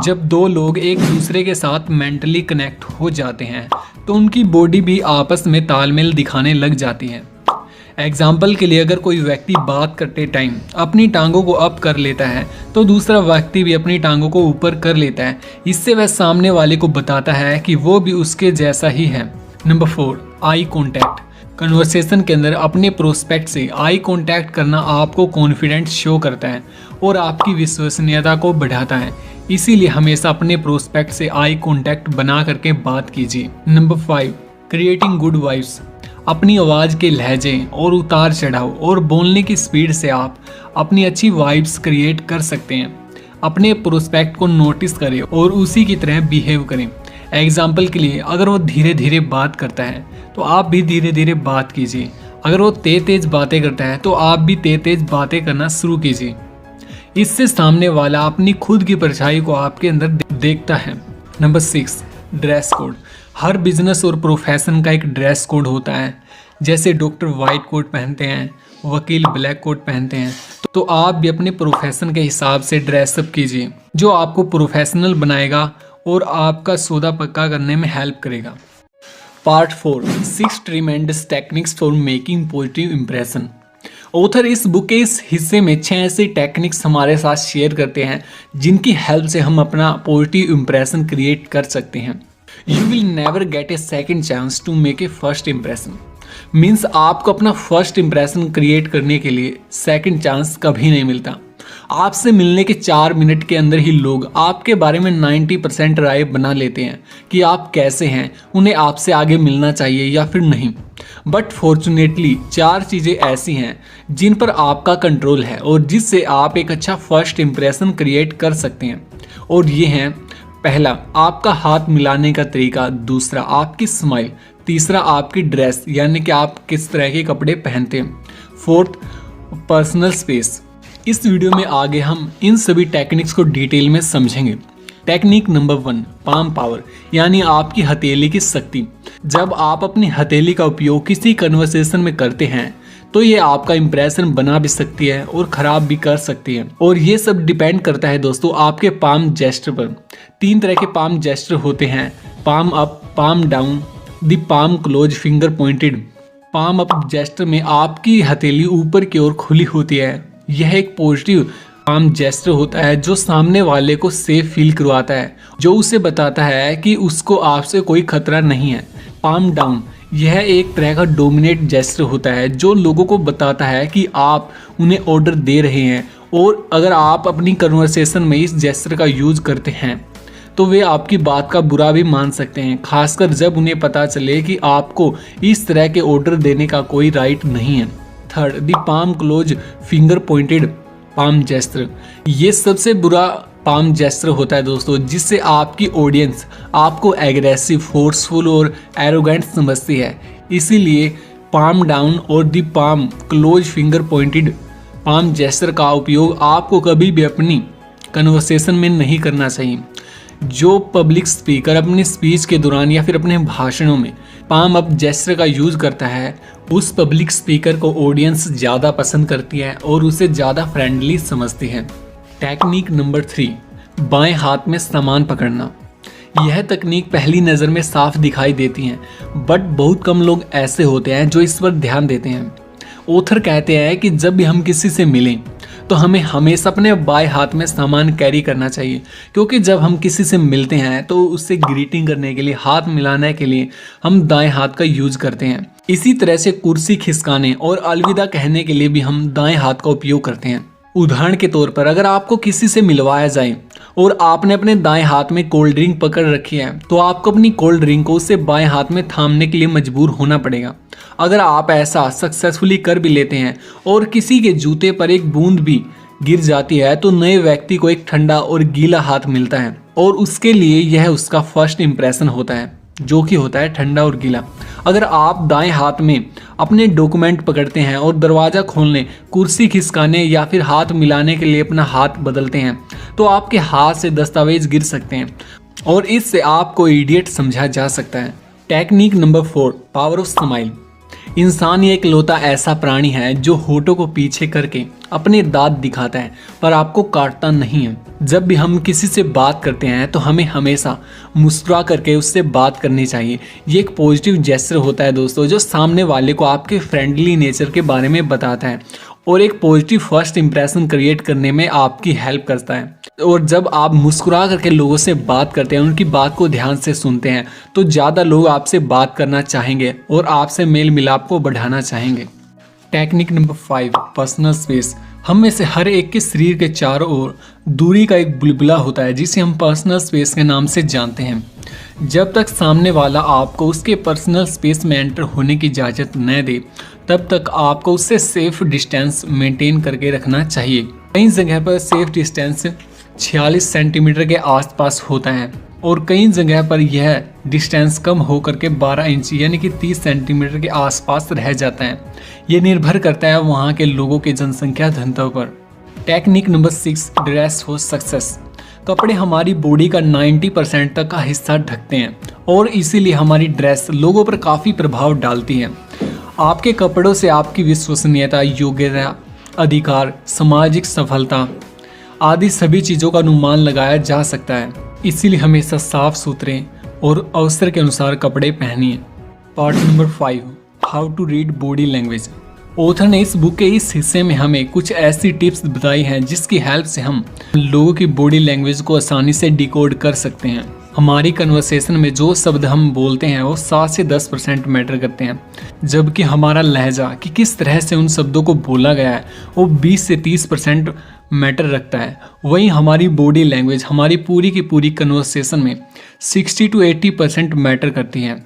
जब 2 लोग एक दूसरे के साथ मेंटली कनेक्ट हो जाते हैं तो उनकी बॉडी भी आपस में तालमेल दिखाने लग जाती है। एग्जाम्पल के लिए अगर कोई व्यक्ति बात करते टाइम अपनी टांगों को अप कर लेता है तो दूसरा व्यक्ति भी अपनी टांगों को ऊपर कर लेता है। इससे वह सामने वाले को बताता है कि वो भी उसके जैसा ही है। Number 4, eye contact. कन्वर्सेशन के अंदर अपने प्रोस्पेक्ट से आई कांटेक्ट करना आपको कॉन्फिडेंस शो करता है और आपकी विश्वसनीयता को बढ़ाता है। इसीलिए हमेशा अपने प्रोस्पेक्ट से आई कांटेक्ट बना करके बात कीजिए। Number 5, creating good vibes. अपनी आवाज़ के लहजे और उतार चढ़ाव और बोलने की स्पीड से आप अपनी अच्छी वाइब्स क्रिएट कर सकते हैं। अपने प्रोस्पेक्ट को नोटिस करें और उसी की तरह बिहेव करें। एग्जाम्पल के लिए, अगर वो धीरे धीरे बात करता है तो आप भी धीरे धीरे बात कीजिए। अगर वो तेज बातें करता है तो आप भी तेज बातें करना शुरू कीजिए। इससे सामने वाला अपनी खुद की परछाई को आपके अंदर देखता है। Number 6, dress code. हर बिजनेस और प्रोफेशन का एक ड्रेस कोड होता है। जैसे डॉक्टर वाइट कोट पहनते हैं, वकील ब्लैक कोट पहनते हैं, तो आप भी अपने प्रोफेशन के हिसाब से ड्रेसअप कीजिए, जो आपको प्रोफेशनल बनाएगा और आपका सौदा पक्का करने में हेल्प करेगा। Part 4, 6 tremendous techniques for making positive impression. Author इस बुक के इस हिस्से में 6 ऐसी टेक्निक्स हमारे साथ शेयर करते हैं जिनकी हेल्प से हम अपना पॉजिटिव इंप्रेशन क्रिएट कर सकते हैं। You will never get a second chance to make a first impression. Means आपको अपना फर्स्ट इंप्रेशन क्रिएट करने के लिए सेकेंड चांस कभी नहीं मिलता। आपसे मिलने के 4 मिनट के अंदर ही लोग आपके बारे में 90% राय बना लेते हैं कि आप कैसे हैं, उन्हें आपसे आगे मिलना चाहिए या फिर नहीं। बट फॉर्चुनेटली 4 चीज़ें ऐसी हैं जिन पर आपका कंट्रोल है और जिससे आप एक अच्छा फर्स्ट इंप्रेशन क्रिएट कर सकते हैं। और ये हैं, पहला, आपका हाथ मिलाने का तरीका। दूसरा, आपकी स्माइल। तीसरा, आपकी ड्रेस, यानी कि आप किस तरह के कपड़े पहनते हैं। Fourth, personal space. इस वीडियो में आगे हम इन सभी टेक्निक्स को डिटेल में समझेंगे। टेक्निक नंबर 1, पाम पावर, यानी आपकी हथेली की शक्ति। जब आप अपनी हथेली का उपयोग किसी कन्वर्सेशन में करते हैं तो ये आपका इंप्रेशन बना भी सकती है और ख़राब भी कर सकती है। और ये सब डिपेंड करता है दोस्तों आपके पाम जेस्चर पर। 3 तरह के पाम जेस्चर होते हैं, palm up, palm down, the palm close, finger pointed. Palm up gesture में आपकी हथेली ऊपर की ओर खुली होती है। यह एक पॉजिटिव पाम जेस्चर होता है जो सामने वाले को सेफ फील करवाता है, जो उसे बताता है कि उसको आपसे कोई खतरा नहीं है। पाम डाउन, यह एक तरह का डोमिनेट जेस्चर होता है जो लोगों को बताता है कि आप उन्हें ऑर्डर दे रहे हैं, और अगर आप अपनी कन्वर्सेशन में इस जेस्चर का यूज करते हैं तो वे आपकी बात का बुरा भी मान सकते हैं, खासकर जब उन्हें पता चले कि आपको इस तरह के ऑर्डर देने का कोई राइट नहीं है। Third, the palm close, finger pointed palm gesture. ये सबसे बुरा पाम जेस्चर होता है दोस्तों, जिससे आपकी ऑडियंस आपको एग्रेसिव, फोर्सफुल और एरोगेंट समझती है। इसीलिए पाम डाउन और the palm close, finger pointed palm gesture का उपयोग आपको कभी भी अपनी कन्वर्सेशन में नहीं करना चाहिए। जो पब्लिक स्पीकर अपनी स्पीच के दौरान या फिर अपने भाषणों में पाम अप जेस्चर का यूज करता है, उस पब्लिक स्पीकर को ऑडियंस ज़्यादा पसंद करती है और उसे ज़्यादा फ्रेंडली समझती है। टेक्निक नंबर 3, बाएं हाथ में सामान पकड़ना। यह तकनीक पहली नज़र में साफ दिखाई देती है, बट बहुत कम लोग ऐसे होते हैं जो इस पर ध्यान देते हैं। ऑथर कहते हैं कि जब भी हम किसी से मिलें तो हमें हमेशा अपने बाएं हाथ में सामान कैरी करना चाहिए, क्योंकि जब हम किसी से मिलते हैं तो उससे ग्रीटिंग करने के लिए, हाथ मिलाने के लिए हम दाएं हाथ का यूज करते हैं। इसी तरह से कुर्सी खिसकाने और अलविदा कहने के लिए भी हम दाएं हाथ का उपयोग करते हैं। उदाहरण के तौर पर, अगर आपको किसी से मिलवाया जाए और आपने अपने दाएं हाथ में कोल्ड ड्रिंक पकड़ रखी है, तो आपको अपनी कोल्ड ड्रिंक को उससे बाएं हाथ में थामने के लिए मजबूर होना पड़ेगा। अगर आप ऐसा सक्सेसफुली कर भी लेते हैं और किसी के जूते पर एक बूंद भी गिर जाती है, तो नए व्यक्ति को एक ठंडा और गीला हाथ मिलता है और उसके लिए यह उसका फर्स्ट इंप्रेशन होता है, जो कि होता है ठंडा और गीला। अगर आप दाएं हाथ में अपने डॉक्यूमेंट पकड़ते हैं और दरवाज़ा खोलने, कुर्सी खिसकाने या फिर हाथ मिलाने के लिए अपना हाथ बदलते हैं, तो आपके हाथ से दस्तावेज गिर सकते हैं और इससे आपको इडियट समझा जा सकता है। Technique number 4, power of smile. इंसान एक लौता ऐसा प्राणी है जो होठों को पीछे करके अपने दांत दिखाता है पर आपको काटता नहीं है। जब भी हम किसी से बात करते हैं तो हमें हमेशा मुस्कुरा करके उससे बात करनी चाहिए। ये एक पॉजिटिव जेस्चर होता है दोस्तों, जो सामने वाले को आपके फ्रेंडली नेचर के बारे में बताता है और एक पॉजिटिव फर्स्ट इंप्रेशन क्रिएट करने में आपकी हेल्प करता है। और जब आप मुस्कुरा करके लोगों से बात करते हैं, उनकी बात को ध्यान से सुनते हैं, तो ज़्यादा लोग आपसे बात करना चाहेंगे और आपसे मेल मिलाप को बढ़ाना चाहेंगे। Technique number 5, personal space. हम में से हर एक के शरीर के चारों ओर दूरी का एक बुलबुला होता है जिसे हम पर्सनल स्पेस के नाम से जानते हैं। जब तक सामने वाला आपको उसके पर्सनल स्पेस में एंटर होने की इजाज़त न दे, तब तक आपको उससे सेफ डिस्टेंस मेंटेन करके रखना चाहिए। कई जगह पर सेफ डिस्टेंस 46 सेंटीमीटर के आसपास होता है और कई जगह पर यह डिस्टेंस कम होकर के 12 इंच यानी कि 30 सेंटीमीटर के आसपास रह जाता है। ये निर्भर करता है वहाँ के लोगों के जनसंख्या घनत्व पर। Technique number 6, dress for success. कपड़े हमारी बॉडी का 90% तक का हिस्सा ढकते हैं और इसीलिए हमारी ड्रेस लोगों पर काफ़ी प्रभाव डालती है। आपके कपड़ों से आपकी विश्वसनीयता, योग्यता, अधिकार, सामाजिक सफलता आदि सभी चीज़ों का अनुमान लगाया जा सकता है। इसीलिए हमेशा साफ सुथरे और अवसर के अनुसार कपड़े पहनिए। Part number 5, how to read body language. Author ने इस बुक के इस हिस्से में हमें कुछ ऐसी टिप्स बताई हैं जिसकी हेल्प से हम लोगों की बॉडी लैंग्वेज को आसानी से डिकोड कर सकते हैं। हमारी कन्वर्सेशन में जो शब्द हम बोलते हैं वो 7 से 10% मैटर करते हैं, जबकि हमारा लहजा कि किस तरह से उन शब्दों को बोला गया है वो 20 से 30% मैटर रखता है। वहीं हमारी बॉडी लैंग्वेज हमारी पूरी की पूरी कन्वर्सेशन में 60 to 80% मैटर करती है।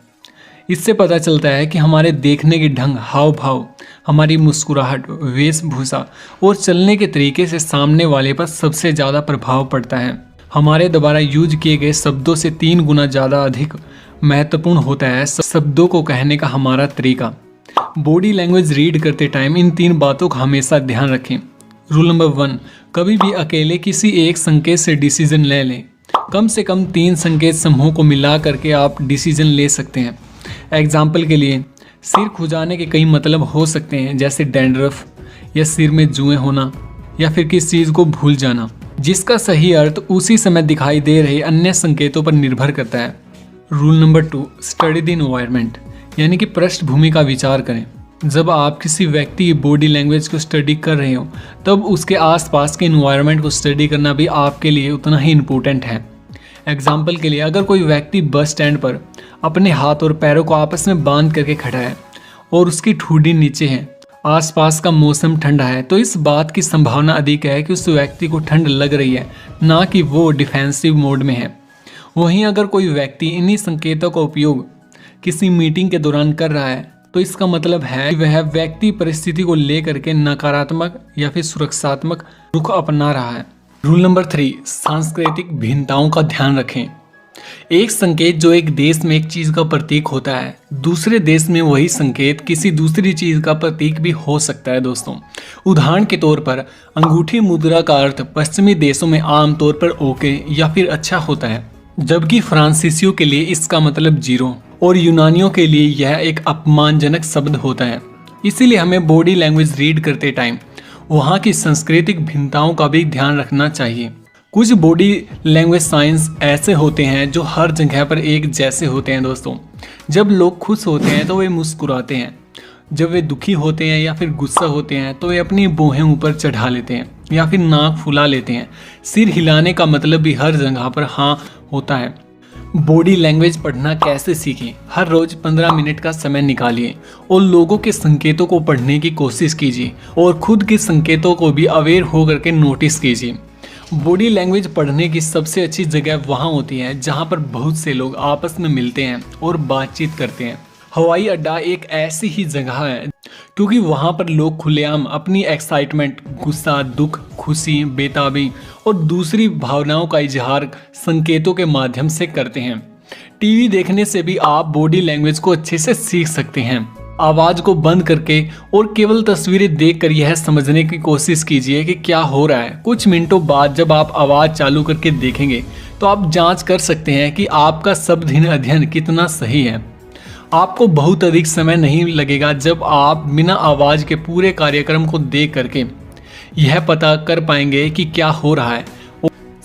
इससे पता चलता है कि हमारे देखने के ढंग, हाव भाव, हमारी मुस्कुराहट, वेशभूषा और चलने के तरीके से सामने वाले पर सबसे ज़्यादा प्रभाव पड़ता है। हमारे द्वारा यूज किए गए शब्दों से 3 गुना ज़्यादा अधिक महत्वपूर्ण होता है शब्दों को कहने का हमारा तरीका। बॉडी लैंग्वेज रीड करते टाइम इन 3 बातों का हमेशा ध्यान रखें। रूल नंबर 1, कभी भी अकेले किसी एक संकेत से डिसीजन ले लें। कम से कम 3 संकेत समूहों को मिला करके आप डिसीजन ले सकते हैं। एग्जाम्पल के लिए सिर खुजाने के कई मतलब हो सकते हैं, जैसे डैंड्रफ या सिर में जुएं होना या फिर किसी चीज़ को भूल जाना, जिसका सही अर्थ उसी समय दिखाई दे रहे अन्य संकेतों पर निर्भर करता है। Rule number 2, study the environment, यानी कि पृष्ठभूमि का विचार करें। जब आप किसी व्यक्ति की बॉडी लैंग्वेज को स्टडी कर रहे हो, तब उसके आसपास के एनवायरनमेंट को स्टडी करना भी आपके लिए उतना ही इम्पोर्टेंट है। एग्जाम्पल के लिए, अगर कोई व्यक्ति बस स्टैंड पर अपने हाथ और पैरों को आपस में बांध करके खड़ा है और उसकी ठुड्डी नीचे है, आसपास का मौसम ठंडा है, तो इस बात की संभावना अधिक है कि उस व्यक्ति को ठंड लग रही है, ना कि वो डिफेंसिव मोड में है। वहीं अगर कोई व्यक्ति इन्हीं संकेतों का उपयोग किसी मीटिंग के दौरान कर रहा है, तो इसका मतलब है कि वह व्यक्ति परिस्थिति को लेकर के नकारात्मक या फिर सुरक्षात्मक रुख अपना रहा है। रूल नंबर 3, सांस्कृतिक भिन्नताओं का ध्यान रखें। एक संकेत जो एक देश में एक चीज का प्रतीक होता है, दूसरे देश में वही संकेत किसी दूसरी चीज का प्रतीक भी हो सकता है। दोस्तों, उदाहरण के तौर पर अंगूठी मुद्रा का अर्थ पश्चिमी देशों में आमतौर पर ओके या फिर अच्छा होता है, जबकि फ्रांसीसियों के लिए इसका मतलब 0 और यूनानियों के लिए यह एक अपमानजनक शब्द होता है। इसीलिए हमें बॉडी लैंग्वेज रीड करते टाइम वहाँ की सांस्कृतिक भिन्नताओं का भी ध्यान रखना चाहिए। कुछ बॉडी लैंग्वेज साइंस ऐसे होते हैं जो हर जगह पर एक जैसे होते हैं। दोस्तों, जब लोग खुश होते हैं तो वे मुस्कुराते हैं, जब वे दुखी होते हैं या फिर गुस्सा होते हैं तो वे अपनी भौहें ऊपर चढ़ा लेते हैं या फिर नाक फुला लेते हैं। सिर हिलाने का मतलब भी हर जगह पर हाँ होता है। बॉडी लैंग्वेज पढ़ना कैसे सीखें? हर रोज 15 मिनट का समय निकालिए और लोगों के संकेतों को पढ़ने की कोशिश कीजिए और खुद के संकेतों को भी अवेयर होकर के नोटिस कीजिए। बॉडी लैंग्वेज पढ़ने की सबसे अच्छी जगह वहाँ होती है जहाँ पर बहुत से लोग आपस में मिलते हैं और बातचीत करते हैं। हवाई अड्डा एक ऐसी ही जगह है क्योंकि वहाँ पर लोग खुलेआम अपनी एक्साइटमेंट, गुस्सा, दुख, खुशी, बेताबी और दूसरी भावनाओं का इजहार संकेतों के माध्यम से करते हैं। टीवी देखने से भी आप बॉडी लैंग्वेज को अच्छे से सीख सकते हैं। आवाज़ को बंद करके और केवल तस्वीरें देखकर यह समझने की कोशिश कीजिए कि क्या हो रहा है। कुछ मिनटों बाद जब आप आवाज़ चालू करके देखेंगे तो आप जांच कर सकते हैं कि आपका शब्दहीन अध्ययन कितना सही है। आपको बहुत अधिक समय नहीं लगेगा जब आप बिना आवाज़ के पूरे कार्यक्रम को देख करके यह पता कर पाएंगे कि क्या हो रहा है।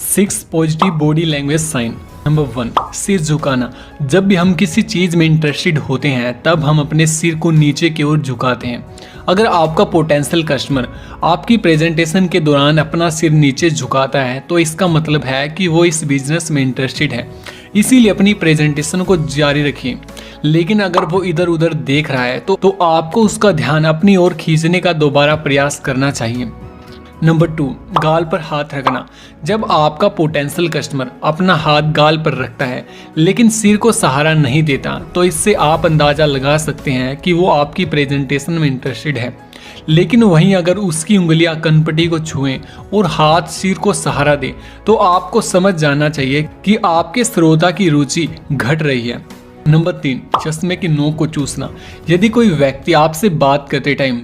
6 positive body language sign. Number 1, सिर झुकाना। जब भी हम किसी चीज़ में इंटरेस्टेड होते हैं तब हम अपने सिर को नीचे की ओर झुकाते हैं। अगर आपका पोटेंशियल कस्टमर आपकी प्रेजेंटेशन के दौरान अपना सिर नीचे झुकाता है तो इसका मतलब है कि वो इस बिजनेस में इंटरेस्टेड है, इसीलिए अपनी प्रेजेंटेशन को जारी रखिए। लेकिन अगर वो इधर उधर देख रहा है तो आपको उसका ध्यान अपनी ओर खींचने का दोबारा प्रयास करना चाहिए। नंबर 2, गाल पर हाथ रखना। जब आपका पोटेंशियल कस्टमर अपना हाथ गाल पर रखता है लेकिन सिर को सहारा नहीं देता तो इससे आप अंदाज़ा लगा सकते हैं कि वो आपकी प्रेजेंटेशन में इंटरेस्टेड है। लेकिन वहीं अगर उसकी उंगलियां कनपटी को छुएं और हाथ सिर को सहारा दे तो आपको समझ जाना चाहिए कि आपके श्रोता की रुचि घट रही है। नंबर 3, चश्मे की नोक को चूसना। यदि कोई व्यक्ति आपसे बात करते टाइम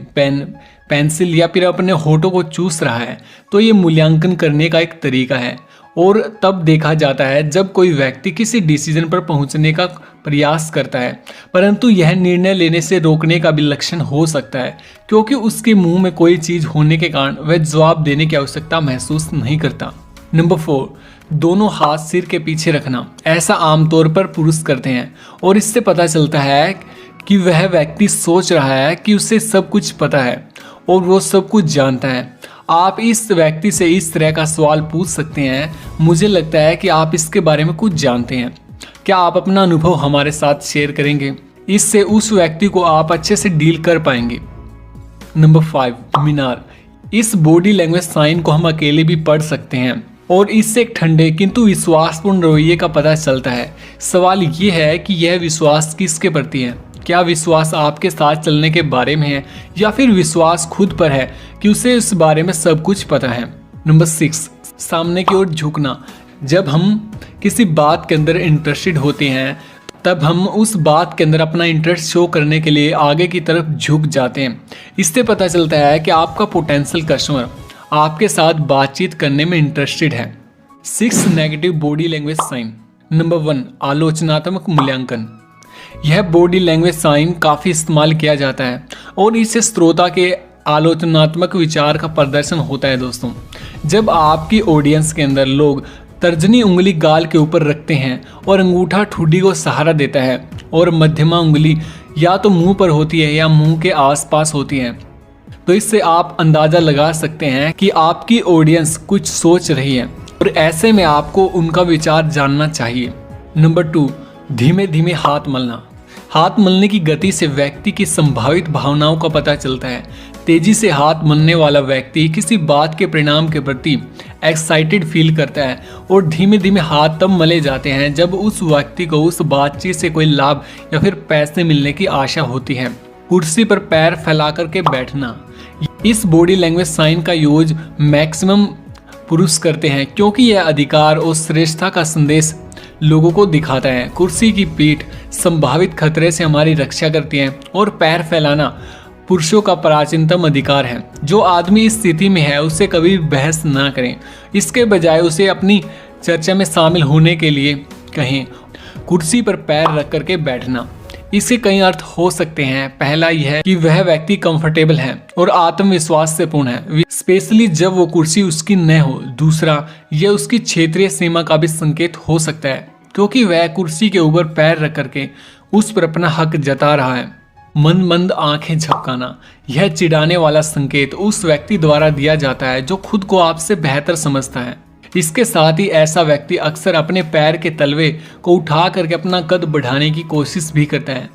पेंसिल या फिर अपने होठों को चूस रहा है तो ये मूल्यांकन करने का एक तरीका है और तब देखा जाता है जब कोई व्यक्ति किसी डिसीजन पर पहुंचने का प्रयास करता है, परंतु यह निर्णय लेने से रोकने का भी लक्षण हो सकता है क्योंकि उसके मुंह में कोई चीज़ होने के कारण वह जवाब देने की आवश्यकता महसूस नहीं करता। नंबर 4, दोनों हाथ सिर के पीछे रखना। ऐसा आमतौर पर पुरुष करते हैं और इससे पता चलता है कि वह व्यक्ति सोच रहा है कि उसे सब कुछ पता है और वो सब कुछ जानता है। आप इस व्यक्ति से इस तरह का सवाल पूछ सकते हैं, मुझे लगता है कि आप इसके बारे में कुछ जानते हैं, क्या आप अपना अनुभव हमारे साथ शेयर करेंगे? इससे उस व्यक्ति को आप अच्छे से डील कर पाएंगे। नंबर 5, मीनार। इस बॉडी लैंग्वेज साइन को हम अकेले भी पढ़ सकते हैं और इससे एक ठंडे किंतु विश्वासपूर्ण रवैये का पता चलता है। सवाल ये है कि यह विश्वास किसके प्रति है? क्या विश्वास आपके साथ चलने के बारे में है या फिर विश्वास खुद पर है कि उसे इस बारे में सब कुछ पता है? नंबर 6, सामने की ओर झुकना। जब हम किसी बात के अंदर इंटरेस्टेड होते हैं तब हम उस बात के अंदर अपना इंटरेस्ट शो करने के लिए आगे की तरफ झुक जाते हैं। इससे पता चलता है कि आपका पोटेंशियल कस्टमर आपके साथ बातचीत करने में इंटरेस्टेड है। 6, negative body language sign. Number 1, आलोचनात्मक मूल्यांकन। यह बॉडी लैंग्वेज साइन काफ़ी इस्तेमाल किया जाता है और इससे श्रोता के आलोचनात्मक विचार का प्रदर्शन होता है। दोस्तों, जब आपकी ऑडियंस के अंदर लोग तर्जनी उंगली गाल के ऊपर रखते हैं और अंगूठा ठुड्डी को सहारा देता है और मध्यमा उंगली या तो मुंह पर होती है या मुंह के आसपास होती है, तो इससे आप अंदाज़ा लगा सकते हैं कि आपकी ऑडियंस कुछ सोच रही है और ऐसे में आपको उनका विचार जानना चाहिए। नंबर 2, धीमे धीमे हाथ मलना। हाथ मलने की गति से व्यक्ति की संभावित भावनाओं का पता चलता है। तेजी से हाथ मलने वाला व्यक्ति किसी बात के परिणाम के प्रति एक्साइटेड फील करता है और धीमे धीमे हाथ तब मले जाते हैं जब उस व्यक्ति को उस बातचीत से कोई लाभ या फिर पैसे मिलने की आशा होती है। कुर्सी पर पैर फैला करके बैठना। इस बॉडी लैंग्वेज साइन का यूज मैक्सिमम पुरुष करते हैं क्योंकि यह अधिकार और श्रेष्ठता का संदेश लोगों को दिखाता है। कुर्सी की पीठ संभावित खतरे से हमारी रक्षा करती है और पैर फैलाना पुरुषों का प्राचीनतम अधिकार है। जो आदमी इस स्थिति में है उससे कभी बहस ना करें, इसके बजाय उसे अपनी चर्चा में शामिल होने के लिए कहें। कुर्सी पर पैर रख करके बैठना। इसके कई अर्थ हो सकते हैं। पहला यह है कि वह व्यक्ति कंफर्टेबल है और आत्मविश्वास से पूर्ण है, स्पेशली जब वो कुर्सी उसकी न हो। दूसरा, यह उसकी क्षेत्रीय सीमा का भी संकेत हो सकता है क्योंकि वह कुर्सी के ऊपर पैर रख करके उस पर अपना हक जता रहा है। मंद मंद आंखें झपकाना। यह चिढ़ाने वाला संकेत उस व्यक्ति द्वारा दिया जाता है जो खुद को आपसे बेहतर समझता है। इसके साथ ही ऐसा व्यक्ति अक्सर अपने पैर के तलवे को उठा करके अपना कद बढ़ाने की कोशिश भी करता है।